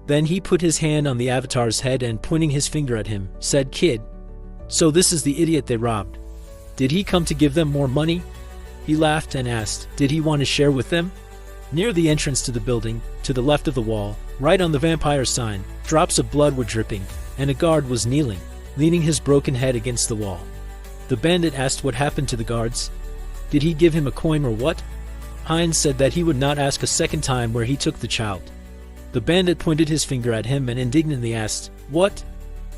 Then he put his hand on the avatar's head and, pointing his finger at him, said, "Kid, so this is the idiot they robbed. Did he come to give them more money?" He laughed and asked, "Did he want to share with them?" Near the entrance to the building, to the left of the wall, right on the vampire sign, drops of blood were dripping, and a guard was kneeling, leaning his broken head against the wall. The bandit asked what happened to the guards. Did he give him a coin or what? Heinz said that he would not ask a second time where he took the child. The bandit pointed his finger at him and indignantly asked, "What?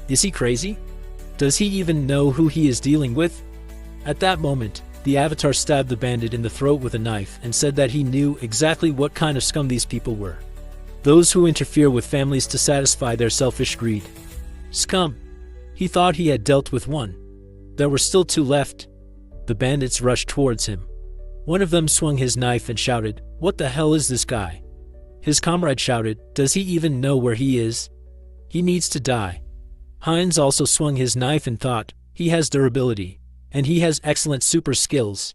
Is he crazy? Does he even know who he is dealing with?" At that moment, the avatar stabbed the bandit in the throat with a knife and said that he knew exactly what kind of scum these people were. Those who interfere with families to satisfy their selfish greed. Scum. He thought he had dealt with one. There were still two left. The bandits rushed towards him. One of them swung his knife and shouted, "What the hell is this guy?" His comrade shouted, "Does he even know where he is? He needs to die." Heinz also swung his knife and thought, he has durability, and he has excellent super skills.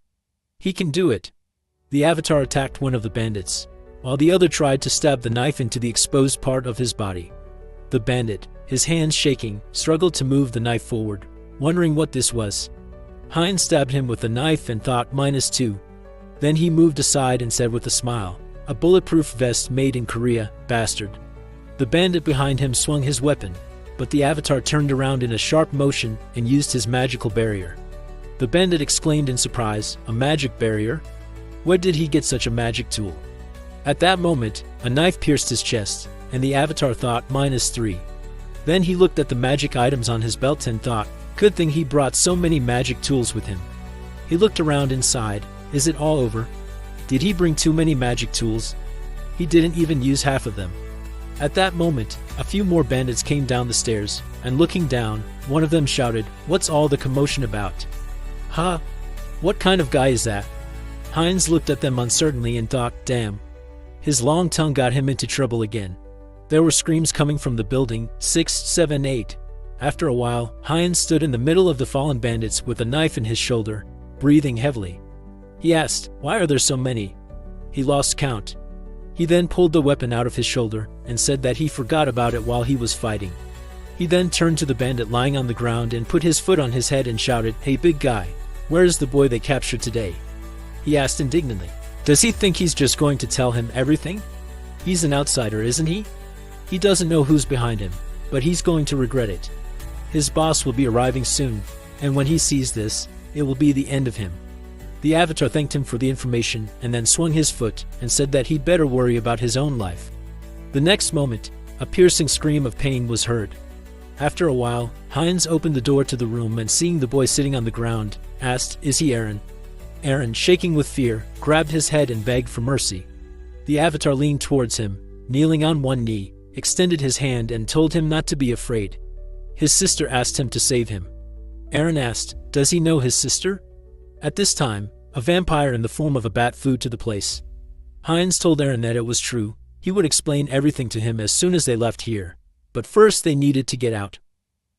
He can do it. The avatar attacked one of the bandits, while the other tried to stab the knife into the exposed part of his body. The bandit, his hands shaking, struggled to move the knife forward, wondering what this was. Heinz stabbed him with the knife and thought, -2. Then he moved aside and said with a smile, "A bulletproof vest made in Korea, bastard." The bandit behind him swung his weapon, but the avatar turned around in a sharp motion and used his magical barrier. The bandit exclaimed in surprise, "A magic barrier? Where did he get such a magic tool?" At that moment, a knife pierced his chest, and the avatar thought, -3. Then he looked at the magic items on his belt and thought, good thing he brought so many magic tools with him. He looked around inside. Is it all over? Did he bring too many magic tools? He didn't even use half of them. At that moment, a few more bandits came down the stairs, and looking down, one of them shouted, "What's all the commotion about?" "Huh? What kind of guy is that?" Heinz looked at them uncertainly and thought, damn. His long tongue got him into trouble again. There were screams coming from the building, 6, 7, 8. After a while, Heinz stood in the middle of the fallen bandits with a knife in his shoulder, breathing heavily. He asked, "Why are there so many?" He lost count. He then pulled the weapon out of his shoulder and said that he forgot about it while he was fighting. He then turned to the bandit lying on the ground and put his foot on his head and shouted, "Hey big guy, where is the boy they captured today?" He asked indignantly, "Does he think he's just going to tell him everything?" He's an outsider, isn't he? He doesn't know who's behind him, but he's going to regret it. His boss will be arriving soon, and when he sees this, it will be the end of him. The avatar thanked him for the information and then swung his foot and said that he'd better worry about his own life. The next moment, a piercing scream of pain was heard. After a while, Heinz opened the door to the room and seeing the boy sitting on the ground, asked, "Is he Eren?" Eren, shaking with fear, grabbed his head and begged for mercy. The avatar leaned towards him, kneeling on one knee, extended his hand and told him not to be afraid. His sister asked him to save him. Eren asked, does he know his sister? At this time, a vampire in the form of a bat flew to the place. Heinz told Eren that it was true. He would explain everything to him as soon as they left here. But first they needed to get out.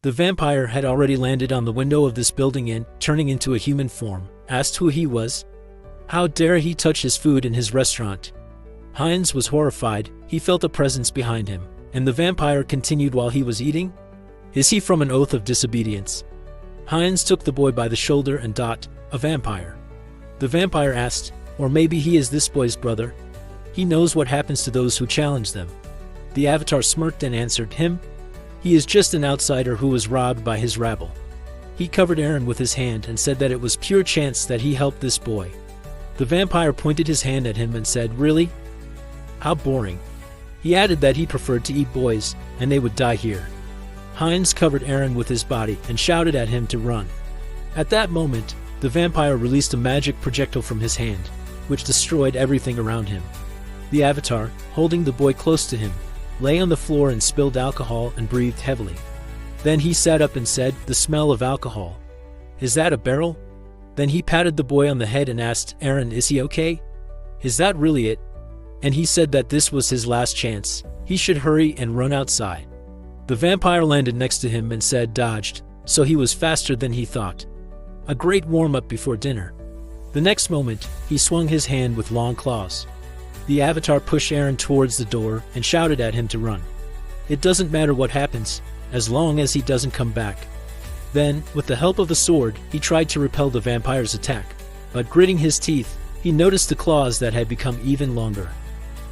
The vampire had already landed on the window of this building and, turning into a human form, asked who he was. How dare he touch his food in his restaurant? Heinz was horrified. He felt a presence behind him, and the vampire continued while he was eating. Is he from an oath of disobedience? Heinz took the boy by the shoulder and a vampire. The vampire asked, or maybe he is this boy's brother? He knows what happens to those who challenge them. The avatar smirked and answered him. He is just an outsider who was robbed by his rabble. He covered Eren with his hand and said that it was pure chance that he helped this boy. The vampire pointed his hand at him and said, really? How boring. He added that he preferred to eat boys, and they would die here. Heinz covered Eren with his body and shouted at him to run. At that moment, the vampire released a magic projectile from his hand, which destroyed everything around him. The avatar, holding the boy close to him, lay on the floor and spilled alcohol and breathed heavily. Then he sat up and said, the smell of alcohol. Is that a barrel? Then he patted the boy on the head and asked, Eren, is he okay? Is that really it? And he said that this was his last chance. He should hurry and run outside. The vampire landed next to him and said dodged, so he was faster than he thought. A great warm-up before dinner. The next moment, he swung his hand with long claws. The avatar pushed Eren towards the door and shouted at him to run. It doesn't matter what happens, as long as he doesn't come back. Then, with the help of the sword, he tried to repel the vampire's attack, but gritting his teeth, he noticed the claws that had become even longer.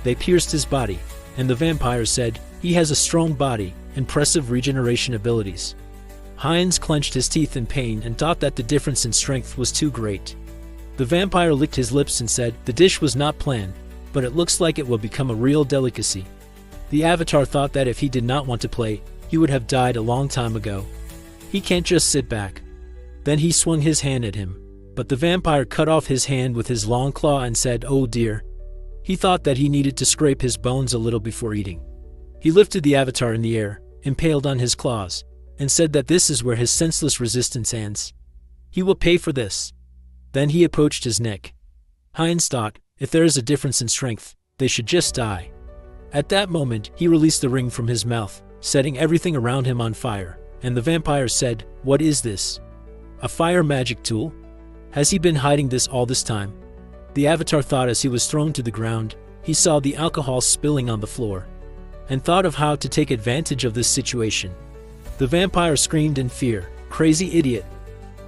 They pierced his body, and the vampire said, he has a strong body, impressive regeneration abilities. Heinz clenched his teeth in pain and thought that the difference in strength was too great. The vampire licked his lips and said, the dish was not planned, but it looks like it will become a real delicacy. The avatar thought that if he did not want to play, he would have died a long time ago. He can't just sit back. Then he swung his hand at him, but the vampire cut off his hand with his long claw and said, oh dear. He thought that he needed to scrape his bones a little before eating. He lifted the avatar in the air, impaled on his claws, and said that this is where his senseless resistance ends. He will pay for this. Then he approached his neck. Heinz thought, if there is a difference in strength, they should just die. At that moment, he released the ring from his mouth, setting everything around him on fire, and the vampire said, what is this? A fire magic tool? Has he been hiding this all this time? The avatar thought as he was thrown to the ground, he saw the alcohol spilling on the floor, and thought of how to take advantage of this situation. The vampire screamed in fear, crazy idiot.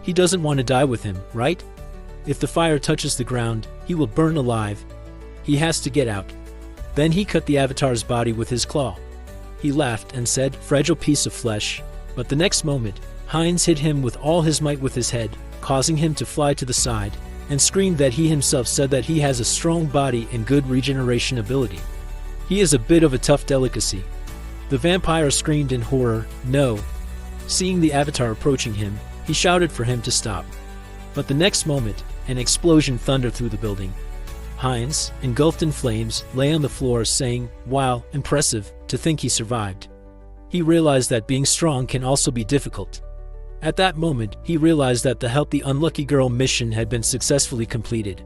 He doesn't want to die with him, right? If the fire touches the ground, he will burn alive. He has to get out. Then he cut the avatar's body with his claw. He laughed and said, fragile piece of flesh. But the next moment, Heinz hit him with all his might with his head, causing him to fly to the side, and screamed that he himself said that he has a strong body and good regeneration ability. He is a bit of a tough delicacy. The vampire screamed in horror, no. Seeing the avatar approaching him, he shouted for him to stop. But the next moment, an explosion thundered through the building. Heinz, engulfed in flames, lay on the floor saying, wow, impressive, to think he survived. He realized that being strong can also be difficult. At that moment, he realized that the Help the Unlucky Girl mission had been successfully completed.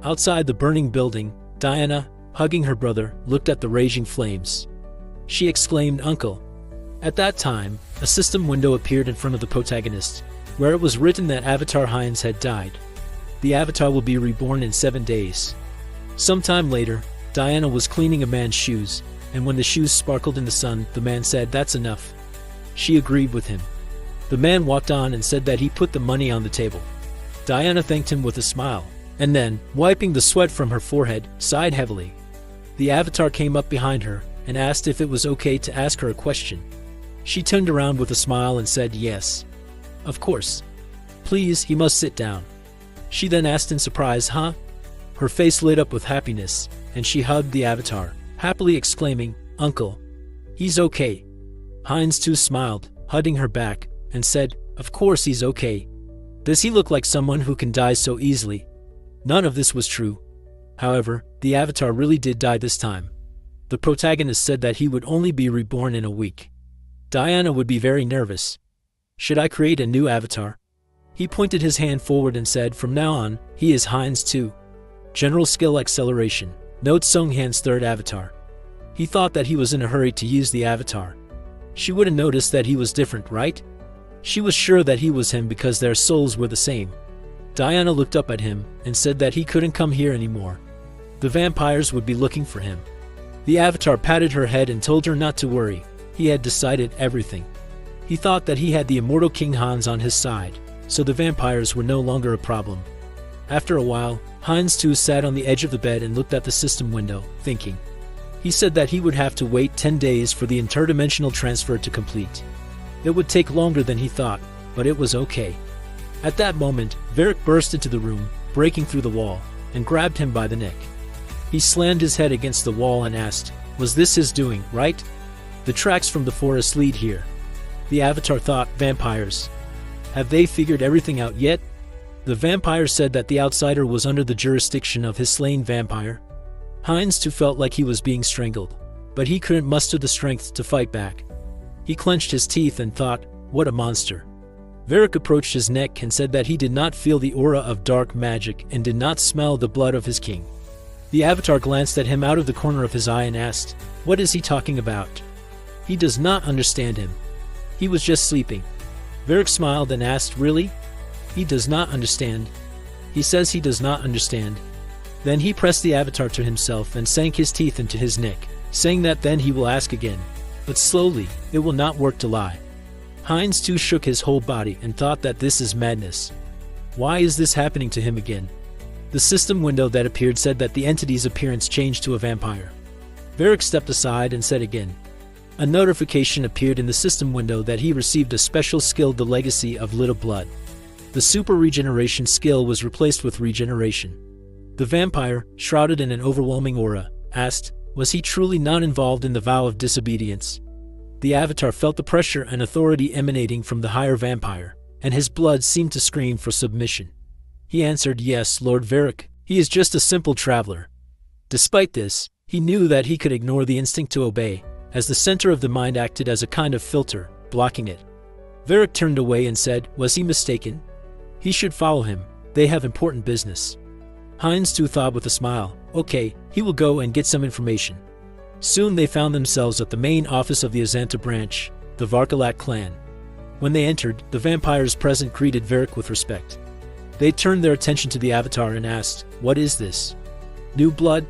Outside the burning building, Diana, hugging her brother, looked at the raging flames. She exclaimed, Uncle. At that time, a system window appeared in front of the protagonist, where it was written that Avatar Heinz had died. The avatar will be reborn in 7 days. Sometime later, Diana was cleaning a man's shoes, and when the shoes sparkled in the sun, the man said, that's enough. She agreed with him. The man walked on and said that he put the money on the table. Diana thanked him with a smile, and then, wiping the sweat from her forehead, sighed heavily. The avatar came up behind her and asked if it was okay to ask her a question. She turned around with a smile and said yes. Of course. Please, he must sit down. She then asked in surprise, huh? Her face lit up with happiness, and she hugged the avatar, happily exclaiming, Uncle. He's okay. Heinz too smiled, hugging her back, and said, Of course he's okay. Does he look like someone who can die so easily? None of this was true. However, the avatar really did die this time. The protagonist said that he would only be reborn in a week. Diana would be very nervous. Should I create a new avatar? He pointed his hand forward and said, From now on, he is Heinz 2. General Skill Acceleration. Note Sunghan's third avatar. He thought that he was in a hurry to use the avatar. She wouldn't notice that he was different, right? She was sure that he was him because their souls were the same. Diana looked up at him and said that he couldn't come here anymore. The vampires would be looking for him. The avatar patted her head and told her not to worry. He had decided everything. He thought that he had the immortal King Hans on his side, so the vampires were no longer a problem. After a while, Heinz too sat on the edge of the bed and looked at the system window, thinking. He said that he would have to wait 10 days for the interdimensional transfer to complete. It would take longer than he thought, but it was okay. At that moment, Varric burst into the room, breaking through the wall, and grabbed him by the neck. He slammed his head against the wall and asked, Was this his doing, right? The tracks from the forest lead here. The avatar thought, Vampires. Have they figured everything out yet? The vampire said that the outsider was under the jurisdiction of his slain vampire. Heinz too felt like he was being strangled, but he couldn't muster the strength to fight back. He clenched his teeth and thought, What a monster. Varric approached his neck and said that he did not feel the aura of dark magic and did not smell the blood of his king. The avatar glanced at him out of the corner of his eye and asked, What is he talking about? He does not understand him. He was just sleeping. Varric smiled and asked, Really? He does not understand. He says he does not understand. Then he pressed the avatar to himself and sank his teeth into his neck, saying that then he will ask again. But slowly, it will not work to lie. Heinz too shook his whole body and thought that this is madness. Why is this happening to him again? The system window that appeared said that the entity's appearance changed to a vampire. Varric stepped aside and said again. A notification appeared in the system window that he received a special skill, the Legacy of Little Blood. The super regeneration skill was replaced with regeneration. The vampire, shrouded in an overwhelming aura, asked, Was he truly not involved in the vow of disobedience? The avatar felt the pressure and authority emanating from the higher vampire, and his blood seemed to scream for submission. He answered, Yes, Lord Varric, he is just a simple traveler. Despite this, he knew that he could ignore the instinct to obey, as the center of the mind acted as a kind of filter, blocking it. Varric turned away and said, Was he mistaken? He should follow him. They have important business. Heinz too thought with a smile, Okay, he will go and get some information. Soon they found themselves at the main office of the Azanta branch, the Varkalat clan. When they entered, the vampires present greeted Varric with respect. They turned their attention to the avatar and asked, What is this? New blood?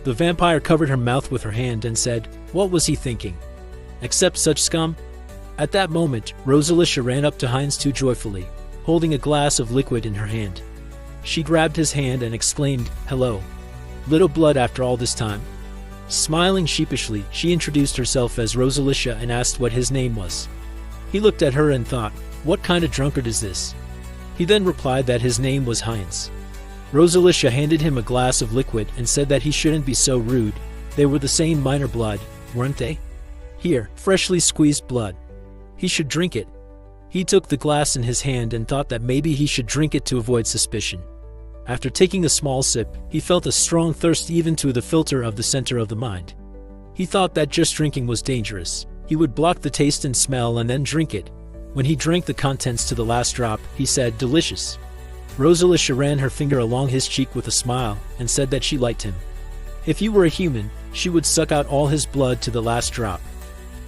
The vampire covered her mouth with her hand and said, What was he thinking? Accept such scum? At that moment, Rosalicia ran up to Heinz too joyfully, holding a glass of liquid in her hand. She grabbed his hand and exclaimed, Hello. Little blood after all this time? Smiling sheepishly, she introduced herself as Rosalicia and asked what his name was. He looked at her and thought, What kind of drunkard is this? He then replied that his name was Heinz. Rosalicia handed him a glass of liquid and said that he shouldn't be so rude. They were the same minor blood, weren't they? Here, freshly squeezed blood. He should drink it. He took the glass in his hand and thought that maybe he should drink it to avoid suspicion. After taking a small sip, he felt a strong thirst even to the filter of the center of the mind. He thought that just drinking was dangerous. He would block the taste and smell and then drink it. When he drank the contents to the last drop, he said, Delicious. Rosalicia ran her finger along his cheek with a smile and said that she liked him. If you were a human, she would suck out all his blood to the last drop.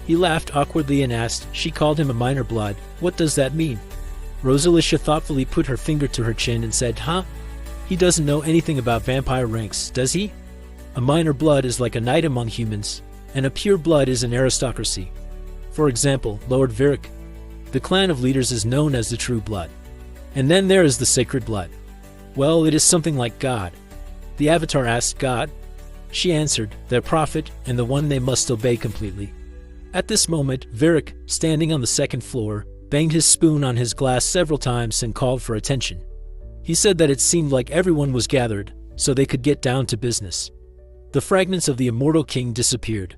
He laughed awkwardly and asked, She called him a minor blood. What does that mean? Rosalicia thoughtfully put her finger to her chin and said, Huh? He doesn't know anything about vampire ranks, does he? A minor blood is like a knight among humans, and a pure blood is an aristocracy. For example, Lord Varric. The clan of leaders is known as the true blood. And then there is the sacred blood. Well, it is something like God. The avatar asked, God? She answered, their prophet, and the one they must obey completely. At this moment, Varric, standing on the second floor, banged his spoon on his glass several times and called for attention. He said that it seemed like everyone was gathered, so they could get down to business. The fragments of the immortal king disappeared.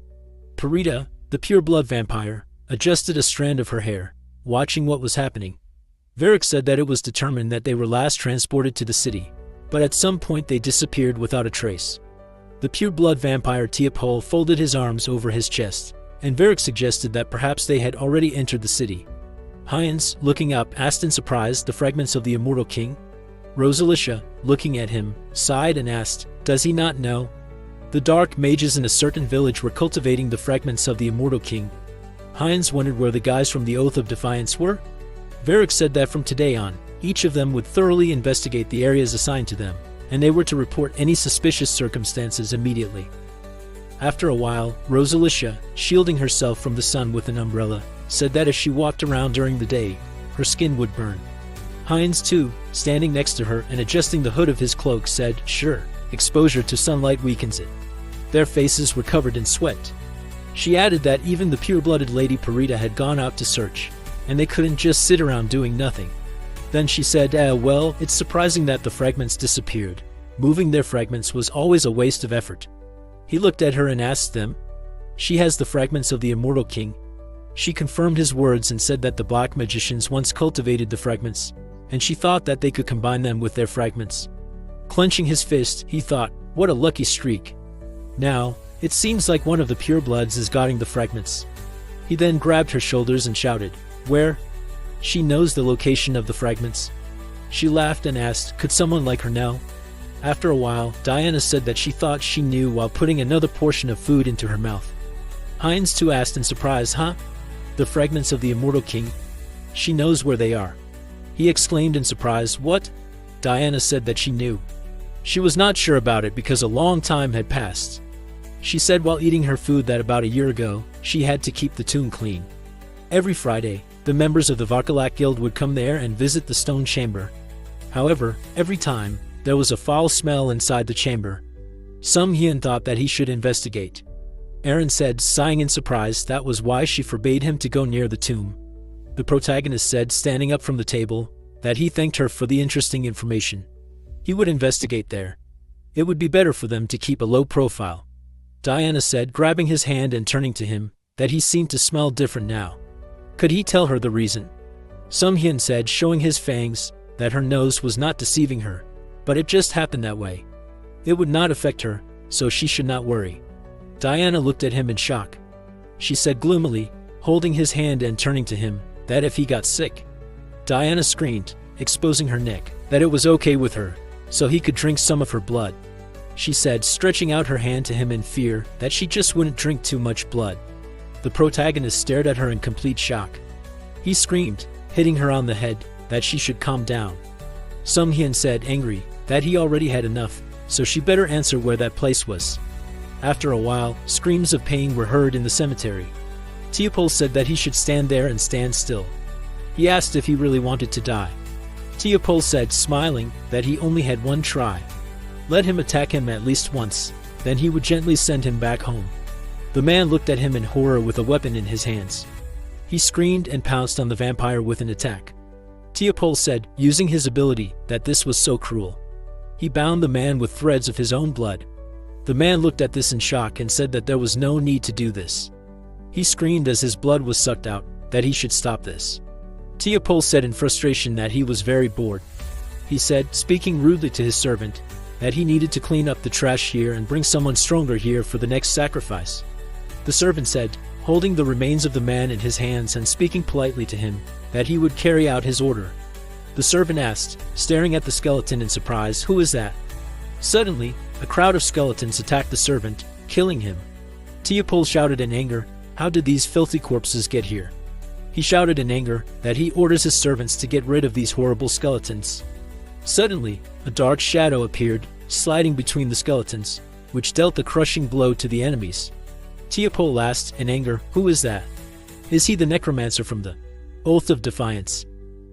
Perdita, the pure-blood vampire, adjusted a strand of her hair, watching what was happening. Varric said that it was determined that they were last transported to the city, but at some point they disappeared without a trace. The pure-blood vampire Teopole folded his arms over his chest, and Varric suggested that perhaps they had already entered the city. Heinz, looking up, asked in surprise, the fragments of the immortal king? Rosalicia, looking at him, sighed and asked, does he not know? The dark mages in a certain village were cultivating the fragments of the immortal king. Heinz wondered where the guys from the Oath of Defiance were. Varric said that from today on, each of them would thoroughly investigate the areas assigned to them, and they were to report any suspicious circumstances immediately. After a while, Rosalicia, shielding herself from the sun with an umbrella, said that if she walked around during the day, her skin would burn. Heinz, too, standing next to her and adjusting the hood of his cloak, said, sure, exposure to sunlight weakens it. Their faces were covered in sweat. She added that even the pure-blooded Lady Perdita had gone out to search, and they couldn't just sit around doing nothing. Then she said, well, it's surprising that the fragments disappeared. Moving their fragments was always a waste of effort. He looked at her and asked them, she has the fragments of the immortal king. She confirmed his words and said that the black magicians once cultivated the fragments, and she thought that they could combine them with their fragments. Clenching his fist, he thought, what a lucky streak. Now, it seems like one of the purebloods is guarding the fragments. He then grabbed her shoulders and shouted, where? She knows the location of the fragments. She laughed and asked, could someone like her know? After a while, Diana said that she thought she knew while putting another portion of food into her mouth. Heinz too asked in surprise, huh? The fragments of the immortal king? She knows where they are. He exclaimed in surprise, what? Diana said that she knew. She was not sure about it because a long time had passed. She said while eating her food that about a year ago, she had to keep the tomb clean. Every Friday, the members of the Varkalak Guild would come there and visit the stone chamber. However, every time, there was a foul smell inside the chamber. Sung Hyun thought that he should investigate. Aaron said, sighing in surprise, that was why she forbade him to go near the tomb. The protagonist said, standing up from the table, that he thanked her for the interesting information. He would investigate there. It would be better for them to keep a low profile. Diana said, grabbing his hand and turning to him, that he seemed to smell different now. Could he tell her the reason? Sung Hyun said, showing his fangs, that her nose was not deceiving her, but it just happened that way. It would not affect her, so she should not worry. Diana looked at him in shock. She said gloomily, holding his hand and turning to him, that if he got sick. Diana screamed, exposing her neck, that it was okay with her, so he could drink some of her blood. She said, stretching out her hand to him in fear, that she just wouldn't drink too much blood. The protagonist stared at her in complete shock. He screamed, hitting her on the head, that she should calm down. Sung Hyun said, angry, that he already had enough, so she better answer where that place was. After a while, screams of pain were heard in the cemetery. Teopole said that he should stand there and stand still. He asked if he really wanted to die. Teopole said, smiling, that he only had one try. Let him attack him at least once, then he would gently send him back home. The man looked at him in horror with a weapon in his hands. He screamed and pounced on the vampire with an attack. Teopole said, using his ability, that this was so cruel. He bound the man with threads of his own blood. The man looked at this in shock and said that there was no need to do this. He screamed as his blood was sucked out, that he should stop this. Teopole said in frustration that he was very bored. He said, speaking rudely to his servant, that he needed to clean up the trash here and bring someone stronger here for the next sacrifice. The servant said, holding the remains of the man in his hands and speaking politely to him, that he would carry out his order. The servant asked, staring at the skeleton in surprise, who is that? Suddenly, a crowd of skeletons attacked the servant, killing him. Teopole shouted in anger, how did these filthy corpses get here? He shouted in anger that he orders his servants to get rid of these horrible skeletons. Suddenly, a dark shadow appeared, sliding between the skeletons, which dealt a crushing blow to the enemies. Teopole asked, in anger, who is that? Is he the necromancer from the Oath of Defiance?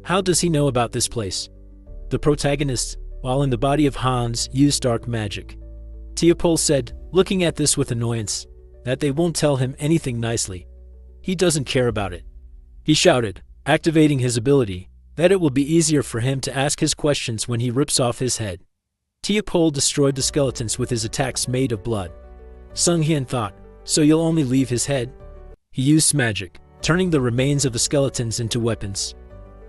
How does he know about this place? The protagonist, while in the body of Hans, used dark magic. Teopole said, looking at this with annoyance, that they won't tell him anything nicely. He doesn't care about it. He shouted, activating his ability, that it will be easier for him to ask his questions when he rips off his head. Teopole destroyed the skeletons with his attacks made of blood. Sung Hyun thought, so you'll only leave his head? He used magic, turning the remains of the skeletons into weapons.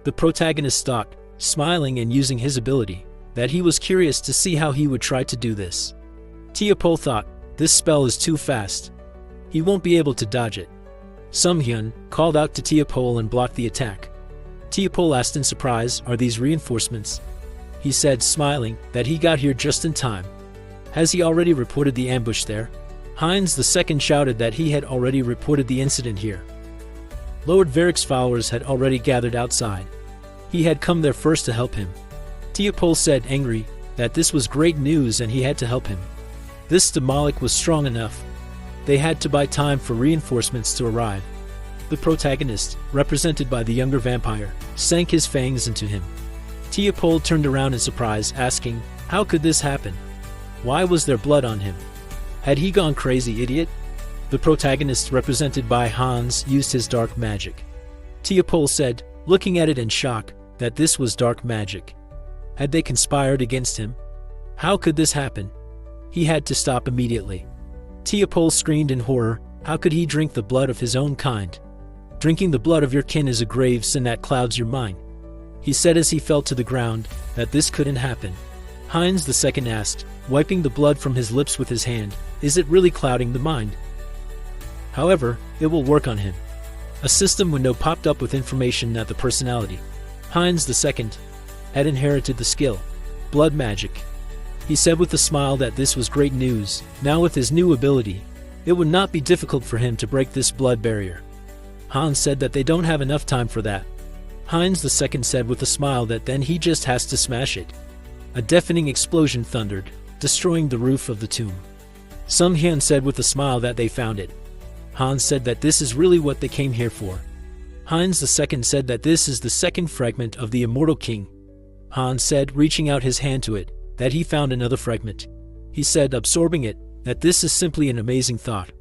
The protagonist thought, smiling and using his ability, that he was curious to see how he would try to do this. Teopole thought, this spell is too fast. He won't be able to dodge it. Sung Hyun called out to Teopole and blocked the attack. Teopole asked in surprise, are these reinforcements? He said, smiling, that he got here just in time. Has he already reported the ambush there? Heinz II shouted that he had already reported the incident here. Lord Varric's followers had already gathered outside. He had come there first to help him. Teopole said, angry, that this was great news and he had to help him. This Demolic was strong enough. They had to buy time for reinforcements to arrive. The protagonist, represented by the younger vampire, sank his fangs into him. Teopole turned around in surprise, asking, how could this happen? Why was there blood on him? Had he gone crazy, idiot? The protagonist, represented by Hans, used his dark magic. Teopole said, looking at it in shock, that this was dark magic. Had they conspired against him? How could this happen? He had to stop immediately. Teopole screamed in horror, how could he drink the blood of his own kind? Drinking the blood of your kin is a grave sin that clouds your mind. He said as he fell to the ground, that this couldn't happen. Heinz II asked, wiping the blood from his lips with his hand, is it really clouding the mind? However, it will work on him. A system window popped up with information that the personality, Heinz II, had inherited the skill, blood magic. He said with a smile that this was great news. Now with his new ability, it would not be difficult for him to break this blood barrier. Hans said that they don't have enough time for that. Heinz II said with a smile that then he just has to smash it. A deafening explosion thundered, destroying the roof of the tomb. Sung Hyun said with a smile that they found it. Hans said that this is really what they came here for. Heinz II said that this is the second fragment of the Immortal King. Hans said, reaching out his hand to it, that he found another fragment. He said, absorbing it, that this is simply an amazing thought.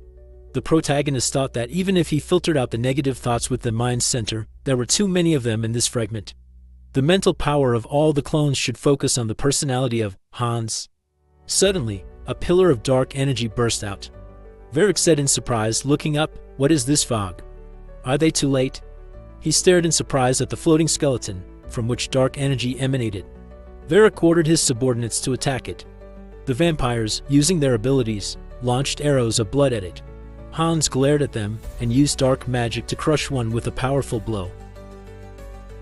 The protagonist thought that even if he filtered out the negative thoughts with the mind center, there were too many of them in this fragment. The mental power of all the clones should focus on the personality of Hans. Suddenly, a pillar of dark energy burst out. Varric said in surprise, looking up, what is this fog? Are they too late? He stared in surprise at the floating skeleton, from which dark energy emanated. Varric ordered his subordinates to attack it. The vampires, using their abilities, launched arrows of blood at it. Hans glared at them and used dark magic to crush one with a powerful blow.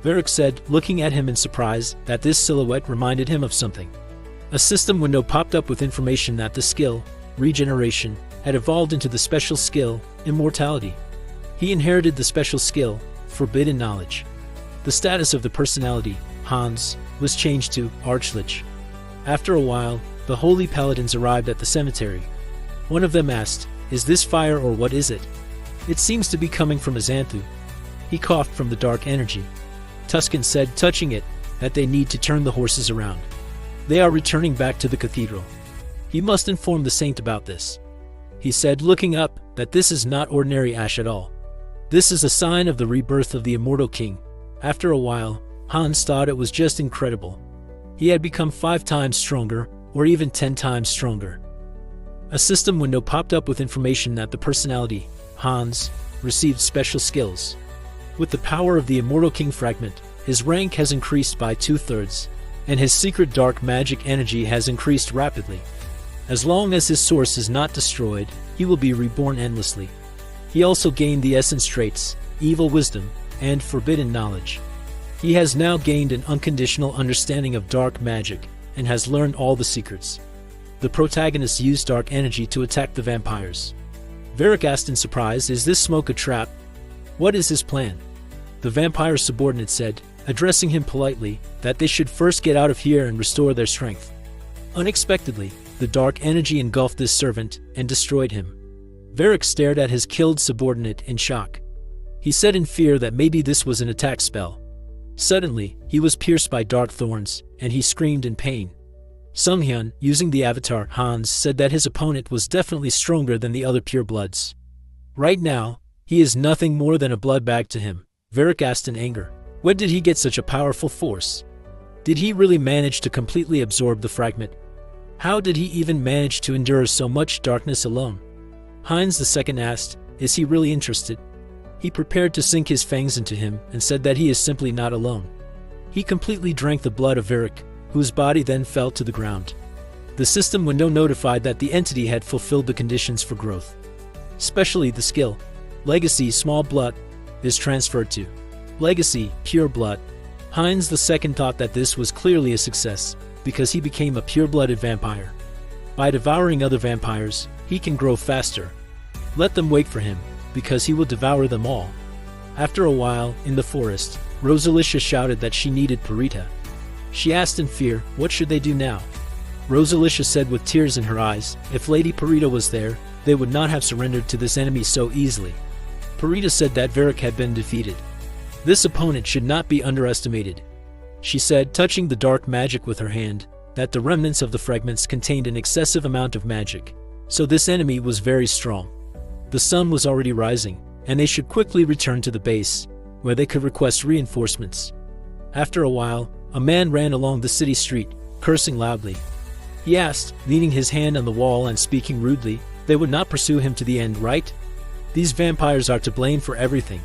Varric said, looking at him in surprise, that this silhouette reminded him of something. A system window popped up with information that the skill, regeneration, had evolved into the special skill, immortality. He inherited the special skill, forbidden knowledge. The status of the personality, Hans, was changed to Archlich. After a while, the holy paladins arrived at the cemetery. One of them asked, is this fire or what is it? It seems to be coming from Azanthu. He coughed from the dark energy. Tuscan said, touching it, that they need to turn the horses around. They are returning back to the cathedral. He must inform the saint about this. He said, looking up, that this is not ordinary ash at all. This is a sign of the rebirth of the Immortal King. After a while, Hans thought it was just incredible. He had become 5 times stronger, or even 10 times stronger. A system window popped up with information that the personality, Hans, received special skills. With the power of the Immortal King fragment, his rank has increased by 2/3, and his secret dark magic energy has increased rapidly. As long as his source is not destroyed, he will be reborn endlessly. He also gained the essence traits, evil wisdom, and forbidden knowledge. He has now gained an unconditional understanding of dark magic, and has learned all the secrets. The protagonist used dark energy to attack the vampires. Varric asked in surprise, is this smoke a trap? What is his plan? The vampire subordinate said, addressing him politely, that they should first get out of here and restore their strength. Unexpectedly, the dark energy engulfed this servant and destroyed him. Varric stared at his killed subordinate in shock. He said in fear that maybe this was an attack spell. Suddenly, he was pierced by dark thorns, and he screamed in pain. Sunghyun, using the avatar Hans, said that his opponent was definitely stronger than the other purebloods. Right now, he is nothing more than a blood bag to him, Varric asked in anger. Where did he get such a powerful force? Did he really manage to completely absorb the fragment? How did he even manage to endure so much darkness alone? Heinz II asked, is he really interested? He prepared to sink his fangs into him and said that he is simply not alone. He completely drank the blood of Varric, whose body then fell to the ground. The system window notified that the entity had fulfilled the conditions for growth. Especially the skill, Legacy Small Blood, is transferred to Legacy Pure Blood. Heinz II thought that this was clearly a success, because he became a pure-blooded vampire. By devouring other vampires, he can grow faster. Let them wait for him, because he will devour them all. After a while, in the forest, Rosalicia shouted that she needed Purita. She asked in fear, what should they do now? Rosalicia said with tears in her eyes, if Lady Purita was there, they would not have surrendered to this enemy so easily. Purita said that Varric had been defeated. This opponent should not be underestimated. She said, touching the dark magic with her hand, that the remnants of the fragments contained an excessive amount of magic. So this enemy was very strong. The sun was already rising, and they should quickly return to the base, where they could request reinforcements. After a while, a man ran along the city street, cursing loudly. He asked, leaning his hand on the wall and speaking rudely, they would not pursue him to the end, right? These vampires are to blame for everything.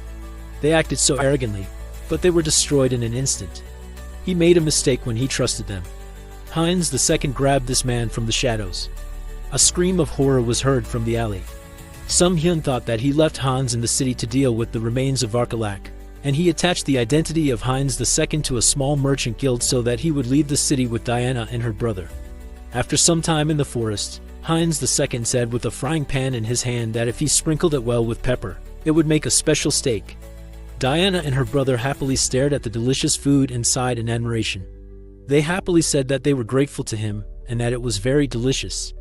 They acted so arrogantly, but they were destroyed in an instant. He made a mistake when he trusted them. Heinz II grabbed this man from the shadows. A scream of horror was heard from the alley. Sunghyun thought that he left Hans in the city to deal with the remains of Varkalak, and he attached the identity of Heinz II to a small merchant guild so that he would leave the city with Diana and her brother. After some time in the forest, Heinz II said with a frying pan in his hand that if he sprinkled it well with pepper, it would make a special steak. Diana and her brother happily stared at the delicious food and sighed in admiration. They happily said that they were grateful to him and that it was very delicious.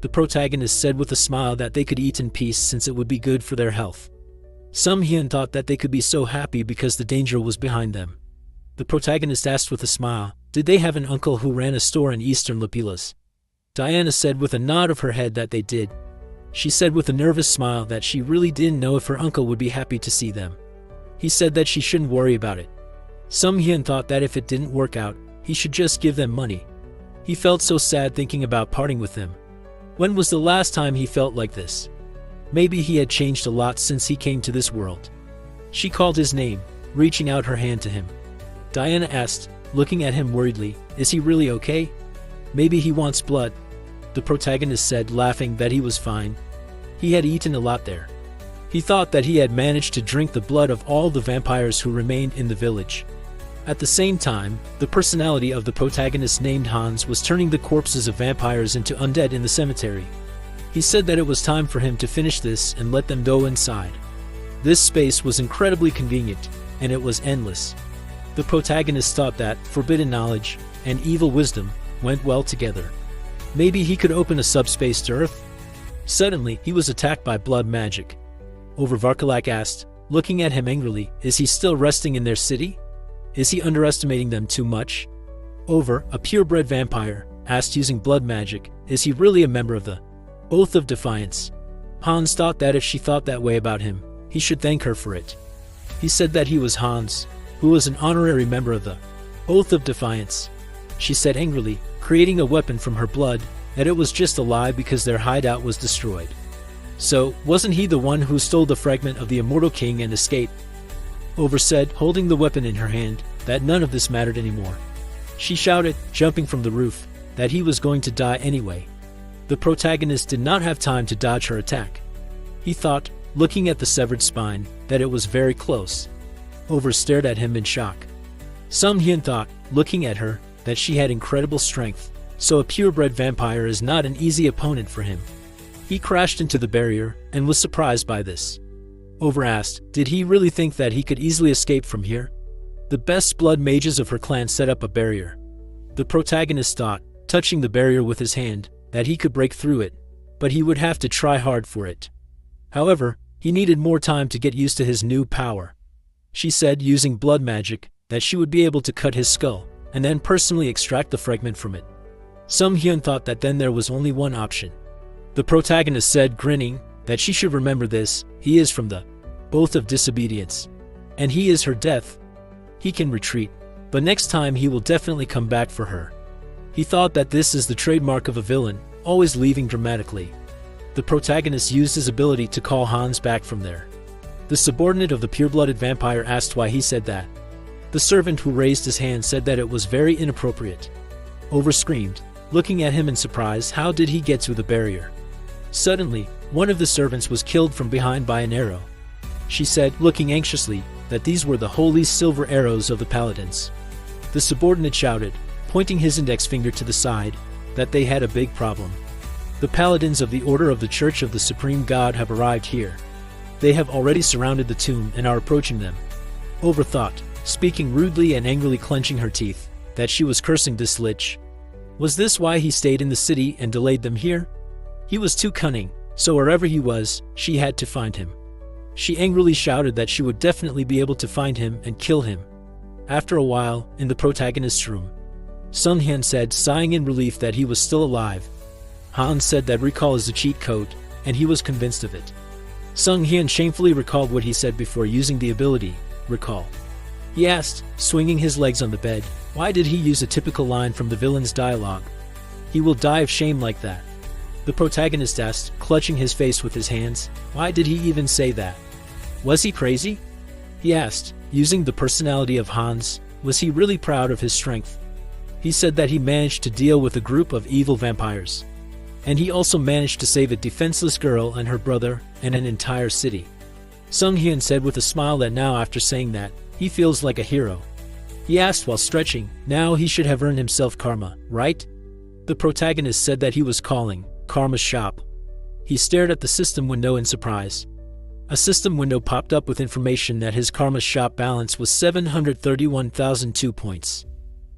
The protagonist said with a smile that they could eat in peace since it would be good for their health. Sunghyun thought that they could be so happy because the danger was behind them. The protagonist asked with a smile, did they have an uncle who ran a store in Eastern Lapilas? Diana said with a nod of her head that they did. She said with a nervous smile that she really didn't know if her uncle would be happy to see them. He said that she shouldn't worry about it. Sunghyun thought that if it didn't work out, he should just give them money. He felt so sad thinking about parting with them. When was the last time he felt like this? Maybe he had changed a lot since he came to this world. She called his name, reaching out her hand to him. Diana asked, looking at him worriedly, is he really okay? Maybe he wants blood. The protagonist said, laughing, that he was fine. He had eaten a lot there. He thought that he had managed to drink the blood of all the vampires who remained in the village. At the same time, the personality of the protagonist named Hans was turning the corpses of vampires into undead in the cemetery. He said that it was time for him to finish this and let them go inside. This space was incredibly convenient, and it was endless. The protagonist thought that forbidden knowledge and evil wisdom went well together. Maybe he could open a subspace to Earth? Suddenly, he was attacked by blood magic. Varkalak asked, looking at him angrily, is he still resting in their city? Is he underestimating them too much? A purebred vampire, asked using blood magic, is he really a member of the Oath of Defiance? Hans thought that if she thought that way about him, he should thank her for it. He said that he was Hans, who was an honorary member of the Oath of Defiance. She said angrily, creating a weapon from her blood, that it was just a lie because their hideout was destroyed. So, wasn't he the one who stole the fragment of the Immortal King and escaped? Said, holding the weapon in her hand, that none of this mattered anymore. She shouted, jumping from the roof, that he was going to die anyway. The protagonist did not have time to dodge her attack. He thought, looking at the severed spine, that it was very close. Stared at him in shock. Sunghyun thought, looking at her, that she had incredible strength, so a purebred vampire is not an easy opponent for him. He crashed into the barrier, and was surprised by this. Asked, did he really think that he could easily escape from here? The best blood mages of her clan set up a barrier. The protagonist thought, touching the barrier with his hand, that he could break through it, but he would have to try hard for it. However, he needed more time to get used to his new power. She said, using blood magic, that she would be able to cut his skull, and then personally extract the fragment from it. Sung Hyun thought that then there was only one option. The protagonist said, grinning, that she should remember this. He is from the oath of disobedience, and he is her death. He can retreat, but next time he will definitely come back for her. He thought that this is the trademark of a villain, always leaving dramatically. The protagonist used his ability to call Hans back from there. The subordinate of the pure-blooded vampire asked why he said that. The servant who raised his hand said that it was very inappropriate. Over screamed, looking at him in surprise. How did he get through the barrier? Suddenly, one of the servants was killed from behind by an arrow. She said, looking anxiously, that these were the holy silver arrows of the paladins. The subordinate shouted, pointing his index finger to the side, that they had a big problem. The paladins of the Order of the Church of the Supreme God have arrived here. They have already surrounded the tomb and are approaching them. Overthought, speaking rudely and angrily, clenching her teeth, that she was cursing this lich. Was this why he stayed in the city and delayed them here? He was too cunning, so wherever he was, she had to find him. She angrily shouted that she would definitely be able to find him and kill him. After a while, in the protagonist's room, Sung Hyun said, sighing in relief, that he was still alive. Hans said that recall is a cheat code, and he was convinced of it. Sung Hyun shamefully recalled what he said before using the ability, recall. He asked, swinging his legs on the bed, why did he use a typical line from the villain's dialogue? He will die of shame like that. The protagonist asked, clutching his face with his hands, why did he even say that? Was he crazy? He asked, using the personality of Hans, was he really proud of his strength? He said that he managed to deal with a group of evil vampires. And he also managed to save a defenseless girl and her brother and an entire city. Sung Hyun said with a smile that now after saying that, he feels like a hero. He asked while stretching, now he should have earned himself karma, right? The protagonist said that he was calling Karma's shop. He stared at the system window in surprise. A system window popped up with information that his Karma shop balance was 731,002 points.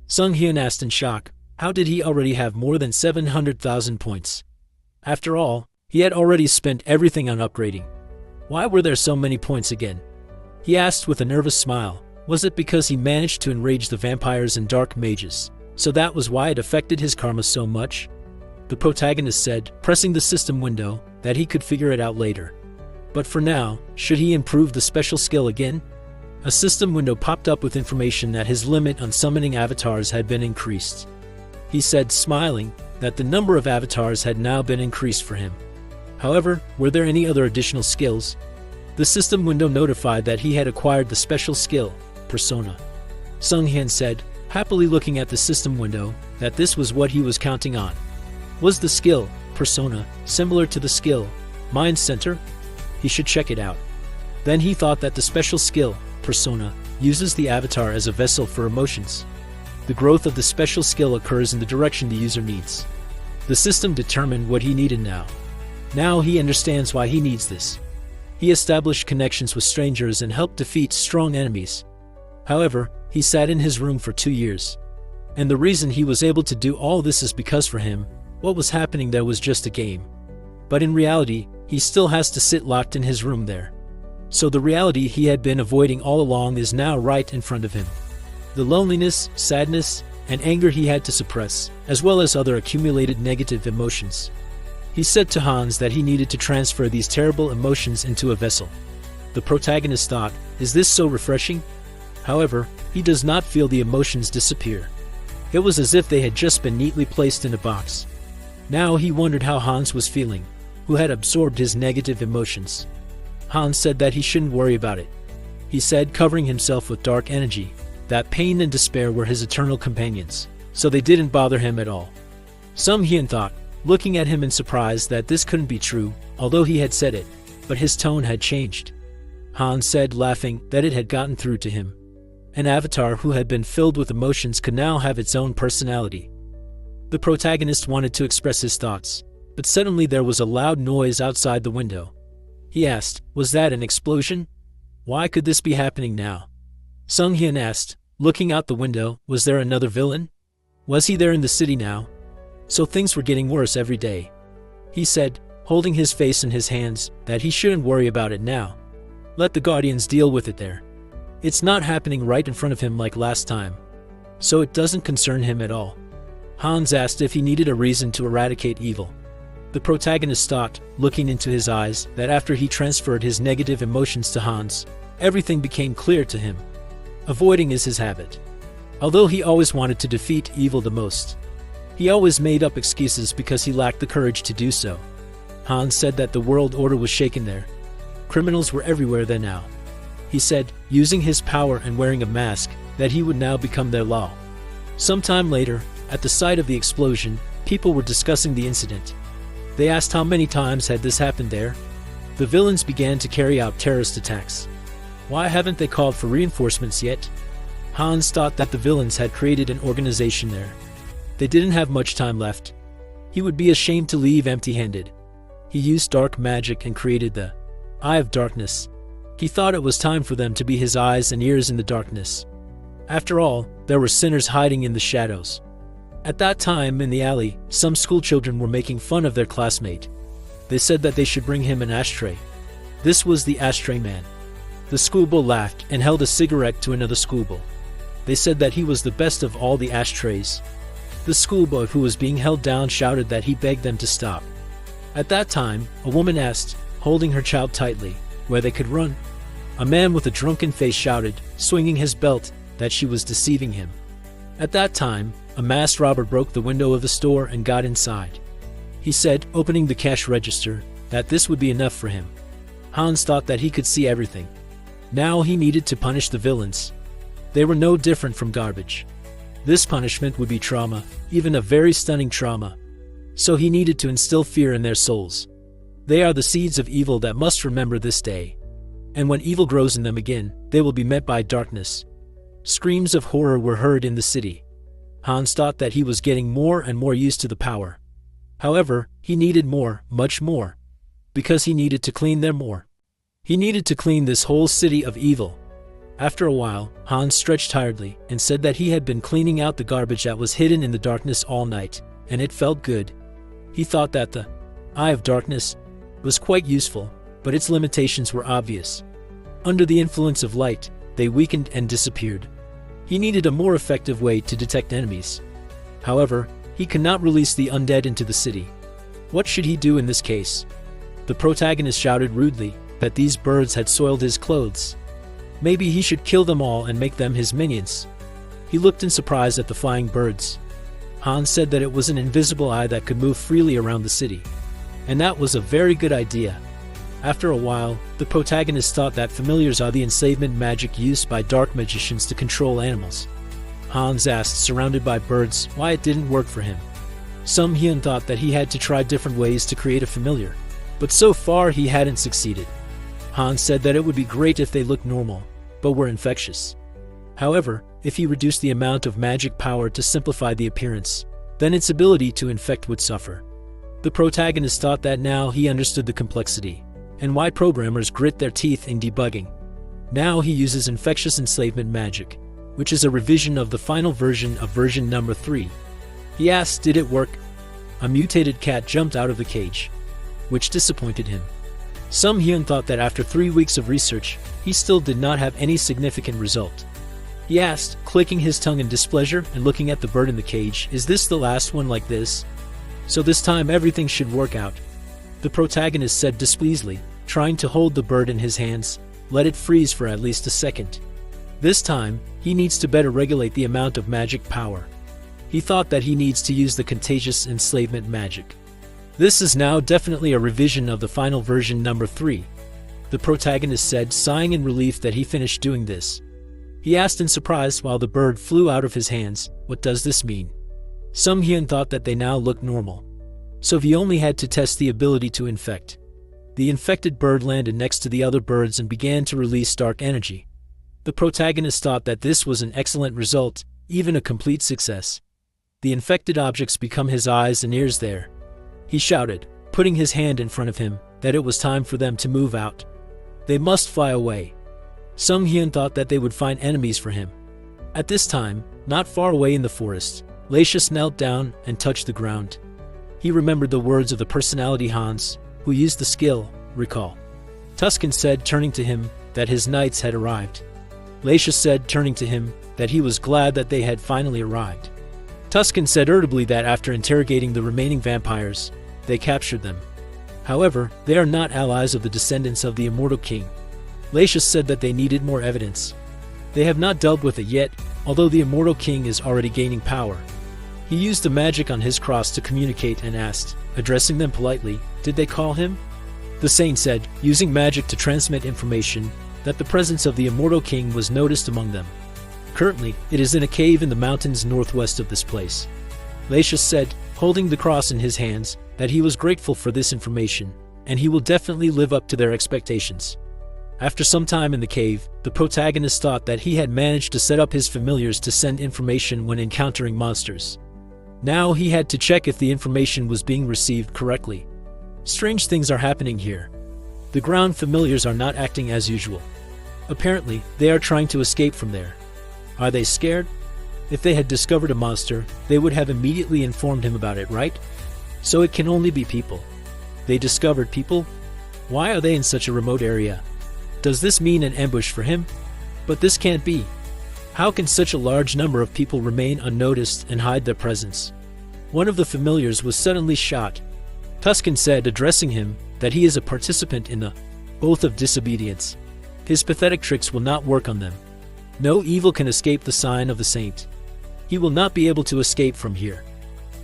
Sung Hyun asked in shock, how did he already have more than 700,000 points? After all, he had already spent everything on upgrading. Why were there so many points again? He asked with a nervous smile. Was it because he managed to enrage the vampires and dark mages, so that was why it affected his karma so much? The protagonist said, pressing the system window, that he could figure it out later. But for now, should he improve the special skill again? A system window popped up with information that his limit on summoning avatars had been increased. He said, smiling, that the number of avatars had now been increased for him. However, were there any other additional skills? The system window notified that he had acquired the special skill, Persona. Sung Hyun said, happily looking at the system window, that this was what he was counting on. Was the skill, Persona, similar to the skill, Mind Center? He should check it out. Then he thought that the special skill, Persona, uses the avatar as a vessel for emotions. The growth of the special skill occurs in the direction the user needs. The system determined what he needed now. Now he understands why he needs this. He established connections with strangers and helped defeat strong enemies. However, he sat in his room for 2 years. And the reason he was able to do all this is because for him, what was happening there was just a game. But in reality, he still has to sit locked in his room there. So the reality he had been avoiding all along is now right in front of him. The loneliness, sadness, and anger he had to suppress, as well as other accumulated negative emotions. He said to Hans that he needed to transfer these terrible emotions into a vessel. The protagonist thought, is this so refreshing? However, he does not feel the emotions disappear. It was as if they had just been neatly placed in a box. Now he wondered how Hans was feeling, who had absorbed his negative emotions. Hans said that he shouldn't worry about it. He said, covering himself with dark energy, that pain and despair were his eternal companions, so they didn't bother him at all. Sung Hyun thought, looking at him in surprise, that this couldn't be true, although he had said it, but his tone had changed. Hans said, laughing, that it had gotten through to him. An avatar who had been filled with emotions could now have its own personality. The protagonist wanted to express his thoughts, but suddenly there was a loud noise outside the window. He asked, was that an explosion? Why could this be happening now? Sung Hyun asked, looking out the window, was there another villain? Was he there in the city now? So things were getting worse every day. He said, holding his face in his hands, that he shouldn't worry about it now. Let the Guardians deal with it there. It's not happening right in front of him like last time. So it doesn't concern him at all. Hans asked if he needed a reason to eradicate evil. The protagonist thought, looking into his eyes, that after he transferred his negative emotions to Hans, everything became clear to him. Avoiding is his habit. Although he always wanted to defeat evil the most, he always made up excuses because he lacked the courage to do so. Hans said that the world order was shaken there. Criminals were everywhere there now. He said, using his power and wearing a mask, that he would now become their law. Sometime later, at the site of the explosion, people were discussing the incident. They asked how many times had this happened there. The villains began to carry out terrorist attacks. Why haven't they called for reinforcements yet? Hans thought that the villains had created an organization there. They didn't have much time left. He would be ashamed to leave empty-handed. He used dark magic and created the Eye of Darkness. He thought it was time for them to be his eyes and ears in the darkness. After all, there were sinners hiding in the shadows. At that time, in the alley, some schoolchildren were making fun of their classmate. They said that they should bring him an ashtray. This was the ashtray man. The schoolboy laughed and held a cigarette to another schoolboy. They said that he was the best of all the ashtrays. The schoolboy who was being held down shouted that he begged them to stop. At that time, a woman asked, holding her child tightly, where they could run. A man with a drunken face shouted, swinging his belt, that she was deceiving him. At that time, a masked robber broke the window of the store and got inside. He said, opening the cash register, that this would be enough for him. Hans thought that he could see everything. Now he needed to punish the villains. They were no different from garbage. This punishment would be trauma, even a very stunning trauma. So he needed to instill fear in their souls. They are the seeds of evil that must remember this day. And when evil grows in them again, they will be met by darkness. Screams of horror were heard in the city. Hans thought that he was getting more and more used to the power. However, he needed more, much more. Because he needed to clean them more. He needed to clean this whole city of evil. After a while, Hans stretched tiredly and said that he had been cleaning out the garbage that was hidden in the darkness all night, and it felt good. He thought that the Eye of Darkness was quite useful, but its limitations were obvious. Under the influence of light, they weakened and disappeared. He needed a more effective way to detect enemies. However, he could not release the undead into the city. What should he do in this case? The protagonist shouted rudely that these birds had soiled his clothes. Maybe he should kill them all and make them his minions. He looked in surprise at the flying birds. Hans said that it was an invisible eye that could move freely around the city. And that was a very good idea. After a while, the protagonist thought that familiars are the enslavement magic used by dark magicians to control animals. Hans asked, surrounded by birds, why it didn't work for him. Some Hyun thought that he had to try different ways to create a familiar, but so far he hadn't succeeded. Hans said that it would be great if they looked normal, but were infectious. However, if he reduced the amount of magic power to simplify the appearance, then its ability to infect would suffer. The protagonist thought that now he understood the complexity, and why programmers grit their teeth in debugging. Now he uses infectious enslavement magic, which is a revision of the final version of version number 3. He asked, did it work? A mutated cat jumped out of the cage, which disappointed him. Some Hyun thought that after 3 weeks of research, he still did not have any significant result. He asked, clicking his tongue in displeasure and looking at the bird in the cage, is this the last one like this? So this time everything should work out. The protagonist said displeasedly, trying to hold the bird in his hands, let it freeze for at least a second. This time, he needs to better regulate the amount of magic power. He thought that he needs to use the contagious enslavement magic. This is now definitely a revision of the final version number 3. The protagonist said, sighing in relief that he finished doing this. He asked in surprise while the bird flew out of his hands, what does this mean? Some Hyun thought that they now looked normal. So he only had to test the ability to infect. The infected bird landed next to the other birds and began to release dark energy. The protagonist thought that this was an excellent result, even a complete success. The infected objects become his eyes and ears there. He shouted, putting his hand in front of him, that it was time for them to move out. They must fly away. Sung Hyun thought that they would find enemies for him. At this time, not far away in the forest, Lacius knelt down and touched the ground. He remembered the words of the personality Hans, who used the skill, recall. Tuscan said, turning to him, that his knights had arrived. Lacius said, turning to him, that he was glad that they had finally arrived. Tuscan said irritably that after interrogating the remaining vampires, they captured them. However, they are not allies of the descendants of the immortal king. Lacius said that they needed more evidence. They have not dealt with it yet, although the immortal king is already gaining power. He used the magic on his cross to communicate and asked, addressing them politely, did they call him? The saint said, using magic to transmit information, that the presence of the immortal king was noticed among them. Currently, it is in a cave in the mountains northwest of this place. Lacius said, holding the cross in his hands, that he was grateful for this information, and he will definitely live up to their expectations. After some time in the cave, the protagonist thought that he had managed to set up his familiars to send information when encountering monsters. Now he had to check if the information was being received correctly. Strange things are happening here. The ground familiars are not acting as usual. Apparently, they are trying to escape from there. Are they scared? If they had discovered a monster, they would have immediately informed him about it, right? So it can only be people. They discovered people? Why are they in such a remote area? Does this mean an ambush for him? But this can't be. How can such a large number of people remain unnoticed and hide their presence? One of the familiars was suddenly shot. Tuscan said, addressing him, that he is a participant in the oath of disobedience. His pathetic tricks will not work on them. No evil can escape the sign of the saint. He will not be able to escape from here.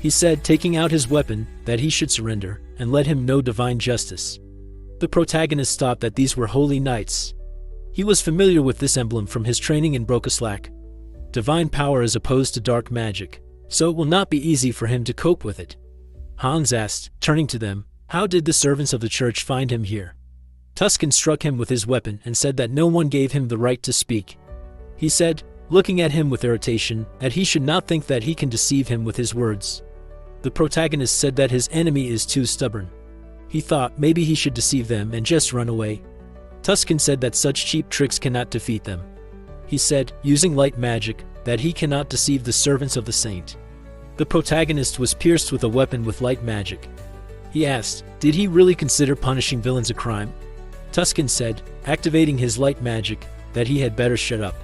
He said, taking out his weapon, that he should surrender, and let him know divine justice. The protagonist thought that these were holy knights. He was familiar with this emblem from his training in Brokaslack. Divine power is opposed to dark magic, so it will not be easy for him to cope with it. Hans asked, turning to them, how did the servants of the church find him here? Tuscan struck him with his weapon and said that no one gave him the right to speak. He said, looking at him with irritation, that he should not think that he can deceive him with his words. The protagonist said that his enemy is too stubborn. He thought maybe he should deceive them and just run away. Tuscan said that such cheap tricks cannot defeat them. He said, using light magic, that he cannot deceive the servants of the saint. The protagonist was pierced with a weapon with light magic. He asked, did he really consider punishing villains a crime? Tuscan said, activating his light magic, that he had better shut up.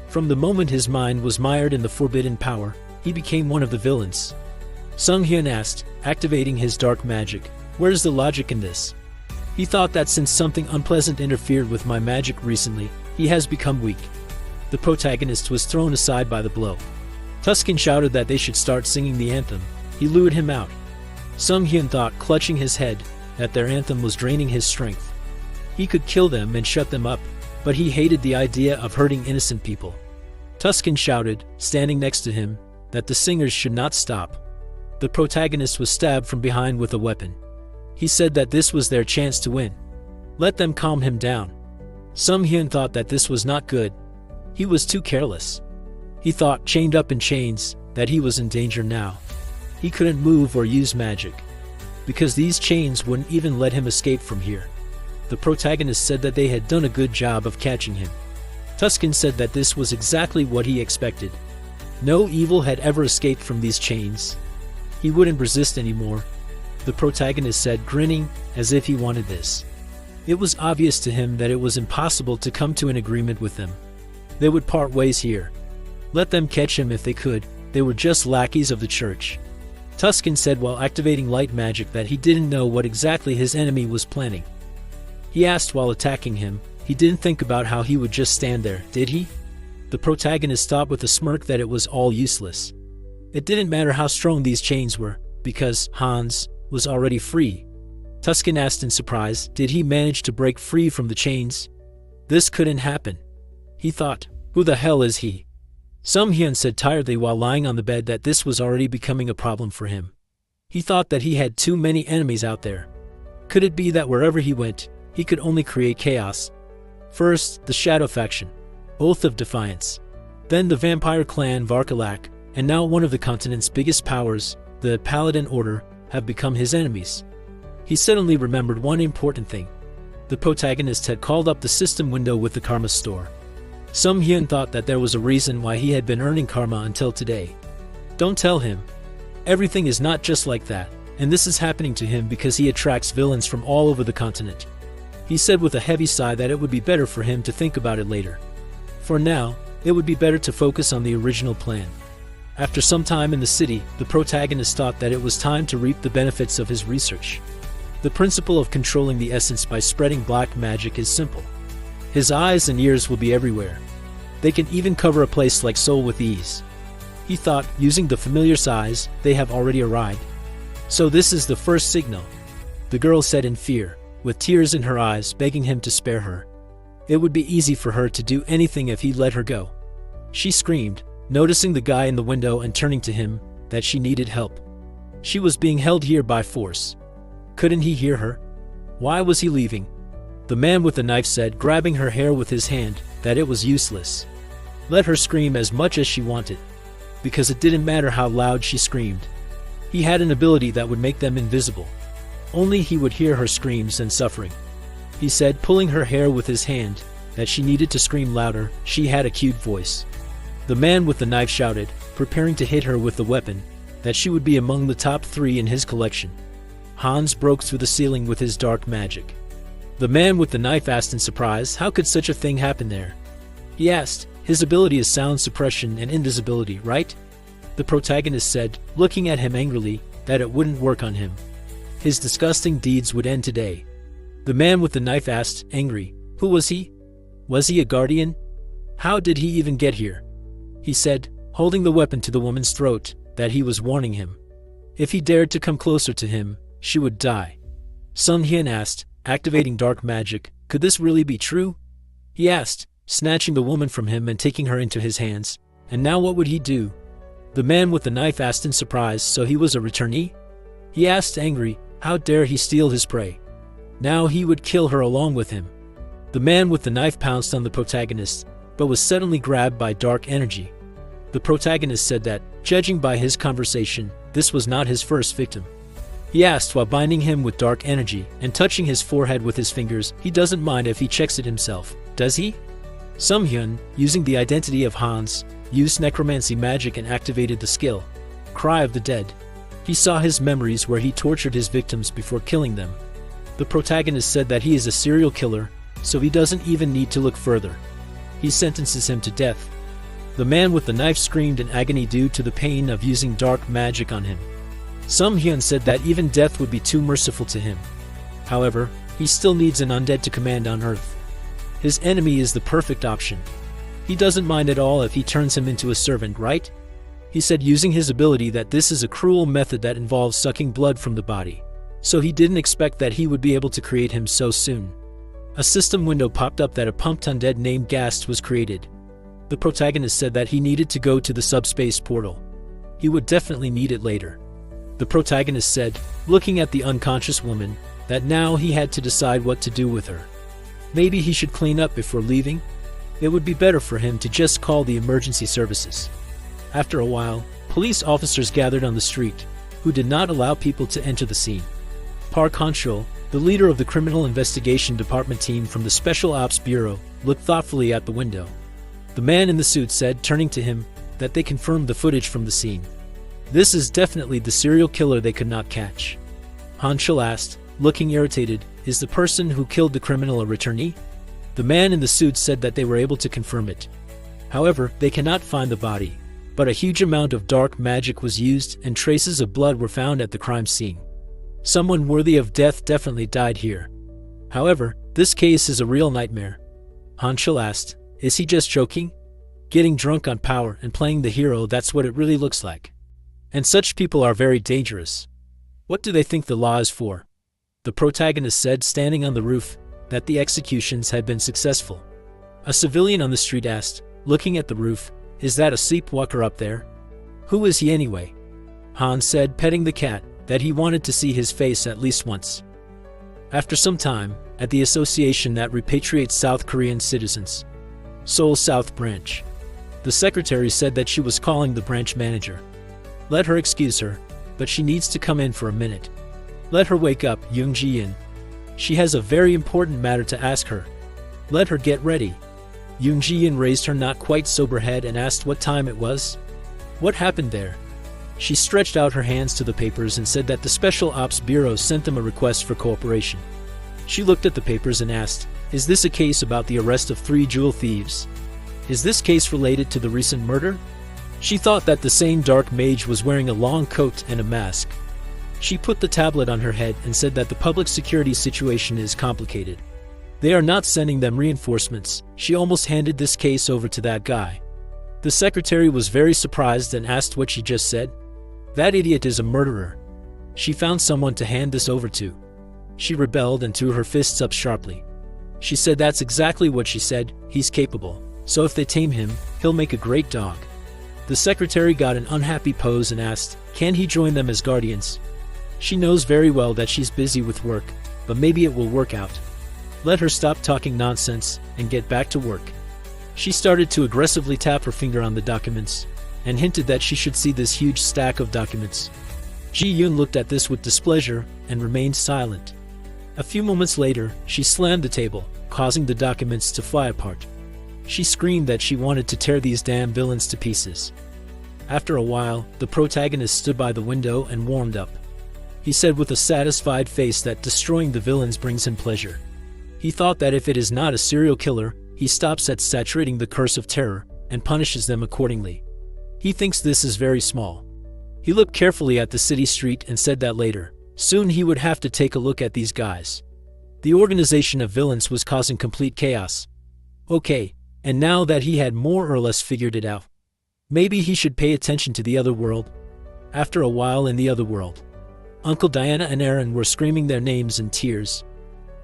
From the moment his mind was mired in the forbidden power, he became one of the villains. Sung Hyun asked, activating his dark magic, where's the logic in this? He thought that since something unpleasant interfered with my magic recently, he has become weak. The protagonist was thrown aside by the blow. Tuscan shouted that they should start singing the anthem. He lured him out. Sung Hyun thought, clutching his head, that their anthem was draining his strength. He could kill them and shut them up, but he hated the idea of hurting innocent people. Tuscan shouted, standing next to him, that the singers should not stop. The protagonist was stabbed from behind with a weapon. He said that this was their chance to win. Let them calm him down. Sung Hyun thought that this was not good. He was too careless. He thought, chained up in chains, that he was in danger now. He couldn't move or use magic, because these chains wouldn't even let him escape from here. The protagonist said that they had done a good job of catching him. Tuscan said that this was exactly what he expected. No evil had ever escaped from these chains. He wouldn't resist anymore. The protagonist said, grinning, as if he wanted this. It was obvious to him that it was impossible to come to an agreement with them. They would part ways here. Let them catch him if they could. They were just lackeys of the church. Tuscan said while activating light magic that he didn't know what exactly his enemy was planning. He asked while attacking him. He didn't think about how he would just stand there, did he? The protagonist thought with a smirk that it was all useless. It didn't matter how strong these chains were, because Hans was already free. Tuscan asked in surprise, did he manage to break free from the chains? This couldn't happen. He thought, who the hell is he? Sung Hyun said tiredly while lying on the bed that this was already becoming a problem for him. He thought that he had too many enemies out there. Could it be that wherever he went, he could only create chaos? First, the Shadow Faction, Oath of Defiance. Then the Vampire Clan Varkalak, and now one of the continent's biggest powers, the Paladin Order, have become his enemies. He suddenly remembered one important thing. The protagonist had called up the system window with the Karma store. Sung Hyun thought that there was a reason why he had been earning karma until today. Don't tell him. Everything is not just like that, and this is happening to him because he attracts villains from all over the continent. He said with a heavy sigh that it would be better for him to think about it later. For now, it would be better to focus on the original plan. After some time in the city, the protagonist thought that it was time to reap the benefits of his research. The principle of controlling the essence by spreading black magic is simple. His eyes and ears will be everywhere. They can even cover a place like Seoul with ease. He thought, using the familiar size, they have already arrived. So this is the first signal, the girl said in fear, with tears in her eyes, begging him to spare her. It would be easy for her to do anything if he let her go. She screamed, noticing the guy in the window and turning to him, that she needed help. She was being held here by force. Couldn't he hear her? Why was he leaving? The man with the knife said, grabbing her hair with his hand, that it was useless. Let her scream as much as she wanted, because it didn't matter how loud she screamed. He had an ability that would make them invisible. Only he would hear her screams and suffering. He said, pulling her hair with his hand, that she needed to scream louder. She had a cute voice. The man with the knife shouted, preparing to hit her with the weapon, that she would be among the top 3 in his collection. Hans broke through the ceiling with his dark magic. The man with the knife asked in surprise, how could such a thing happen there? He asked, his ability is sound suppression and invisibility, right? The protagonist said, looking at him angrily, that it wouldn't work on him. His disgusting deeds would end today. The man with the knife asked, angry, who was he? Was he a guardian? How did he even get here? He said, holding the weapon to the woman's throat, that he was warning him. If he dared to come closer to him, she would die. Sun Hyun asked, activating dark magic, could this really be true? He asked, snatching the woman from him and taking her into his hands. And now what would he do? The man with the knife asked in surprise, so he was a returnee? He asked angry, how dare he steal his prey? Now he would kill her along with him. The man with the knife pounced on the protagonist, but was suddenly grabbed by dark energy. The protagonist said that, judging by his conversation, this was not his first victim. He asked while binding him with dark energy and touching his forehead with his fingers, he doesn't mind if he checks it himself, does he? Sung-hyun, using the identity of Hans, used necromancy magic and activated the skill, Cry of the Dead. He saw his memories where he tortured his victims before killing them. The protagonist said that he is a serial killer, so he doesn't even need to look further. He sentences him to death. The man with the knife screamed in agony due to the pain of using dark magic on him. Sung-hyun said that even death would be too merciful to him. However, he still needs an undead to command on Earth. His enemy is the perfect option. He doesn't mind at all if he turns him into a servant, right? He said using his ability that this is a cruel method that involves sucking blood from the body. So he didn't expect that he would be able to create him so soon. A system window popped up that a pumped undead named Gast was created. The protagonist said that he needed to go to the subspace portal. He would definitely need it later. The protagonist said, looking at the unconscious woman, that now he had to decide what to do with her. Maybe he should clean up before leaving? It would be better for him to just call the emergency services. After a while, police officers gathered on the street, who did not allow people to enter the scene. Park Han-chul, the leader of the Criminal Investigation Department team from the Special Ops Bureau, looked thoughtfully at the window. The man in the suit said, turning to him, that they confirmed the footage from the scene. This is definitely the serial killer they could not catch. Han-chul asked, looking irritated, is the person who killed the criminal a returnee? The man in the suit said that they were able to confirm it. However, they cannot find the body, but a huge amount of dark magic was used and traces of blood were found at the crime scene. Someone worthy of death definitely died here. However, this case is a real nightmare. Han-chul asked, is he just joking? Getting drunk on power and playing the hero, that's what it really looks like. And such people are very dangerous. What do they think the law is for? The protagonist said, standing on the roof, that the executions had been successful. A civilian on the street asked, looking at the roof, is that a sleepwalker up there? Who is he anyway? Han said, petting the cat, that he wanted to see his face at least once. After some time, at the association that repatriates South Korean citizens, Seoul South Branch, the secretary said that she was calling the branch manager. Let her excuse her, but she needs to come in for a minute. Let her wake up, Young Ji-in. She has a very important matter to ask her. Let her get ready. Young Ji-in raised her not quite sober head and asked what time it was. What happened there? She stretched out her hands to the papers and said that the Special Ops Bureau sent them a request for cooperation. She looked at the papers and asked, is this a case about the arrest of 3 jewel thieves? Is this case related to the recent murder? She thought that the same dark mage was wearing a long coat and a mask. She put the tablet on her head and said that the public security situation is complicated. They are not sending them reinforcements. She almost handed this case over to that guy. The secretary was very surprised and asked what she just said. That idiot is a murderer. She found someone to hand this over to. She rebelled and threw her fists up sharply. She said that's exactly what she said, he's capable, so if they tame him, he'll make a great dog. The secretary got an unhappy pose and asked, can he join them as guardians? She knows very well that she's busy with work, but maybe it will work out. Let her stop talking nonsense and get back to work. She started to aggressively tap her finger on the documents and hinted that she should see this huge stack of documents. Ji-yoon looked at this with displeasure and remained silent. A few moments later, she slammed the table, causing the documents to fly apart. She screamed that she wanted to tear these damn villains to pieces. After a while, the protagonist stood by the window and warmed up. He said with a satisfied face that destroying the villains brings him pleasure. He thought that if it is not a serial killer, he stops at saturating the curse of terror and punishes them accordingly. He thinks this is very small. He looked carefully at the city street and said that later, soon he would have to take a look at these guys. The organization of villains was causing complete chaos. Okay, and now that he had more or less figured it out, maybe he should pay attention to the other world. After a while in the other world, Uncle Diana and Aaron were screaming their names in tears.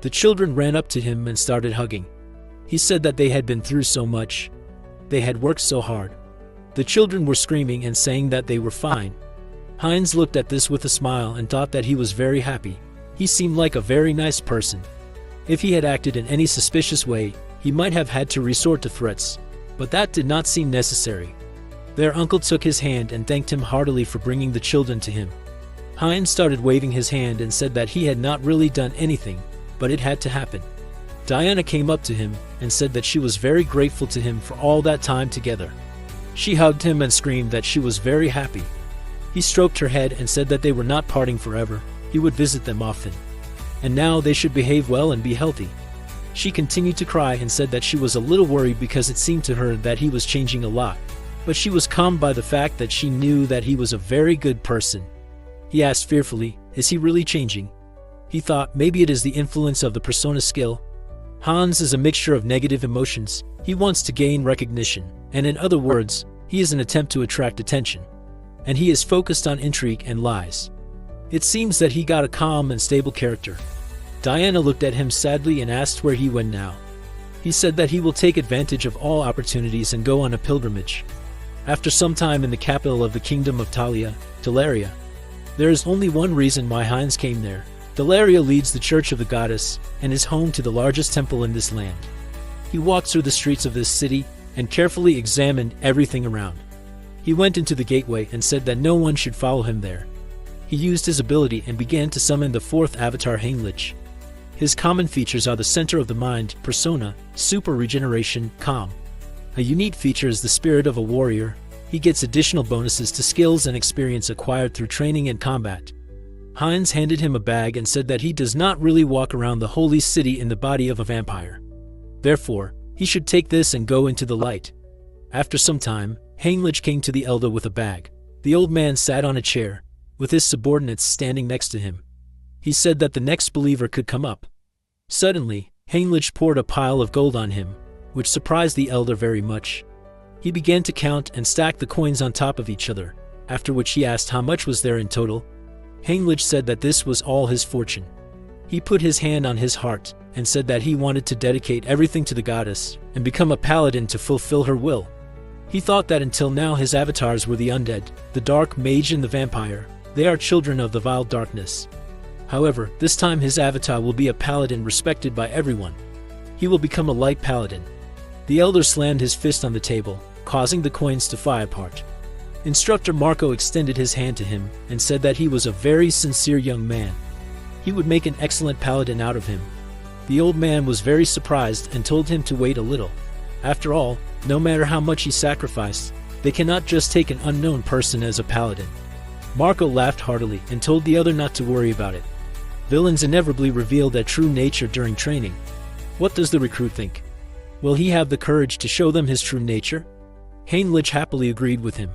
The children ran up to him and started hugging. He said that they had been through so much. They had worked so hard. The children were screaming and saying that they were fine. Heinz looked at this with a smile and thought that he was very happy. He seemed like a very nice person. If he had acted in any suspicious way, he might have had to resort to threats, but that did not seem necessary. Their uncle took his hand and thanked him heartily for bringing the children to him. Heinz started waving his hand and said that he had not really done anything, but it had to happen. Diana came up to him and said that she was very grateful to him for all that time together. She hugged him and screamed that she was very happy. He stroked her head and said that they were not parting forever, he would visit them often. And now they should behave well and be healthy. She continued to cry and said that she was a little worried because it seemed to her that he was changing a lot, but she was calmed by the fact that she knew that he was a very good person. He asked fearfully, is he really changing? He thought maybe it is the influence of the persona skill. Hans is a mixture of negative emotions. He wants to gain recognition, and in other words, he is an attempt to attract attention. And he is focused on intrigue and lies. It seems that he got a calm and stable character. Diana looked at him sadly and asked where he went now. He said that he will take advantage of all opportunities and go on a pilgrimage. After some time in the capital of the kingdom of Talia, Delaria. There is only one reason why Heinz came there. Delaria leads the Church of the Goddess and is home to the largest temple in this land. He walked through the streets of this city and carefully examined everything around. He went into the gateway and said that no one should follow him there. He used his ability and began to summon the fourth avatar Heinrich. His common features are the center of the mind, persona, super regeneration, calm. A unique feature is the spirit of a warrior. He gets additional bonuses to skills and experience acquired through training and combat. Heinz handed him a bag and said that he does not really walk around the holy city in the body of a vampire. Therefore, he should take this and go into the light. After some time, Heinrich came to the elder with a bag. The old man sat on a chair, with his subordinates standing next to him. He said that the next believer could come up. Suddenly, Heinrich poured a pile of gold on him, which surprised the elder very much. He began to count and stack the coins on top of each other, after which he asked how much was there in total. Heinrich said that this was all his fortune. He put his hand on his heart and said that he wanted to dedicate everything to the goddess and become a paladin to fulfill her will. He thought that until now his avatars were the undead, the dark mage and the vampire. They are children of the vile darkness. However, this time his avatar will be a paladin respected by everyone. He will become a light paladin. The elder slammed his fist on the table, causing the coins to fly apart. Instructor Marco extended his hand to him and said that he was a very sincere young man. He would make an excellent paladin out of him. The old man was very surprised and told him to wait a little. After all, no matter how much he sacrificed, they cannot just take an unknown person as a paladin. Marco laughed heartily and told the other not to worry about it. Villains inevitably reveal their true nature during training. What does the recruit think? Will he have the courage to show them his true nature? Heinrich happily agreed with him.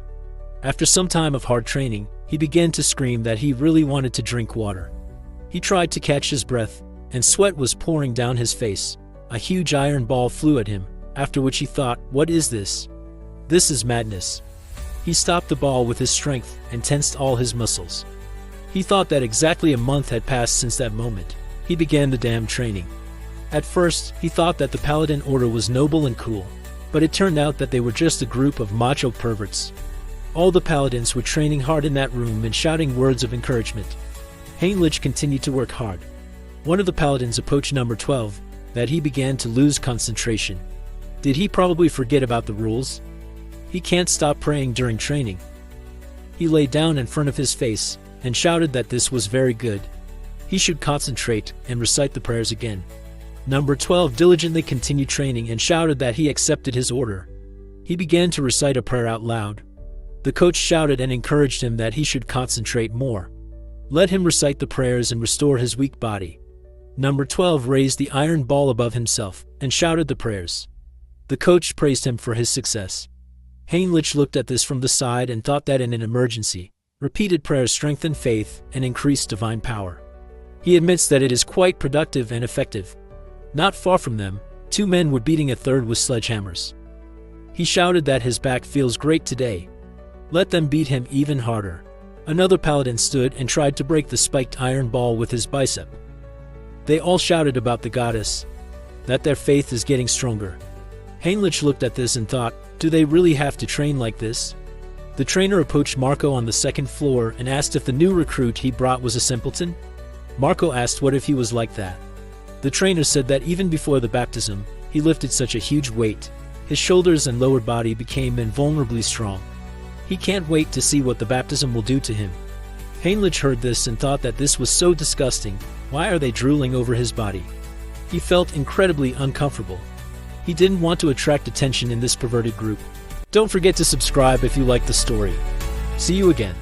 After some time of hard training, he began to scream that he really wanted to drink water. He tried to catch his breath, and sweat was pouring down his face. A huge iron ball flew at him, after which he thought, "What is this? This is madness." He stopped the ball with his strength and tensed all his muscles. He thought that exactly a month had passed since that moment. He began the damn training. At first, he thought that the Paladin Order was noble and cool, but it turned out that they were just a group of macho perverts. All the Paladins were training hard in that room and shouting words of encouragement. Heinrich continued to work hard. One of the Paladins approached number 12, that he began to lose concentration. Did he probably forget about the rules? He can't stop praying during training. He lay down in front of his face and shouted that this was very good. He should concentrate and recite the prayers again. Number 12 diligently continued training and shouted that he accepted his order. He began to recite a prayer out loud. The coach shouted and encouraged him that he should concentrate more. Let him recite the prayers and restore his weak body. Number 12 raised the iron ball above himself and shouted the prayers. The coach praised him for his success. Heinrich looked at this from the side and thought that in an emergency, repeated prayers strengthen faith and increase divine power. He admits that it is quite productive and effective. Not far from them, two men were beating a third with sledgehammers. He shouted that his back feels great today. Let them beat him even harder. Another paladin stood and tried to break the spiked iron ball with his bicep. They all shouted about the goddess, that their faith is getting stronger. Heinrich looked at this and thought, do they really have to train like this? The trainer approached Marco on the second floor and asked if the new recruit he brought was a simpleton. Marco asked what if he was like that. The trainer said that even before the baptism, he lifted such a huge weight. His shoulders and lower body became invulnerably strong. He can't wait to see what the baptism will do to him. Heinrich heard this and thought that this was so disgusting. Why are they drooling over his body? He felt incredibly uncomfortable. He didn't want to attract attention in this perverted group. Don't forget to subscribe if you like the story. See you again.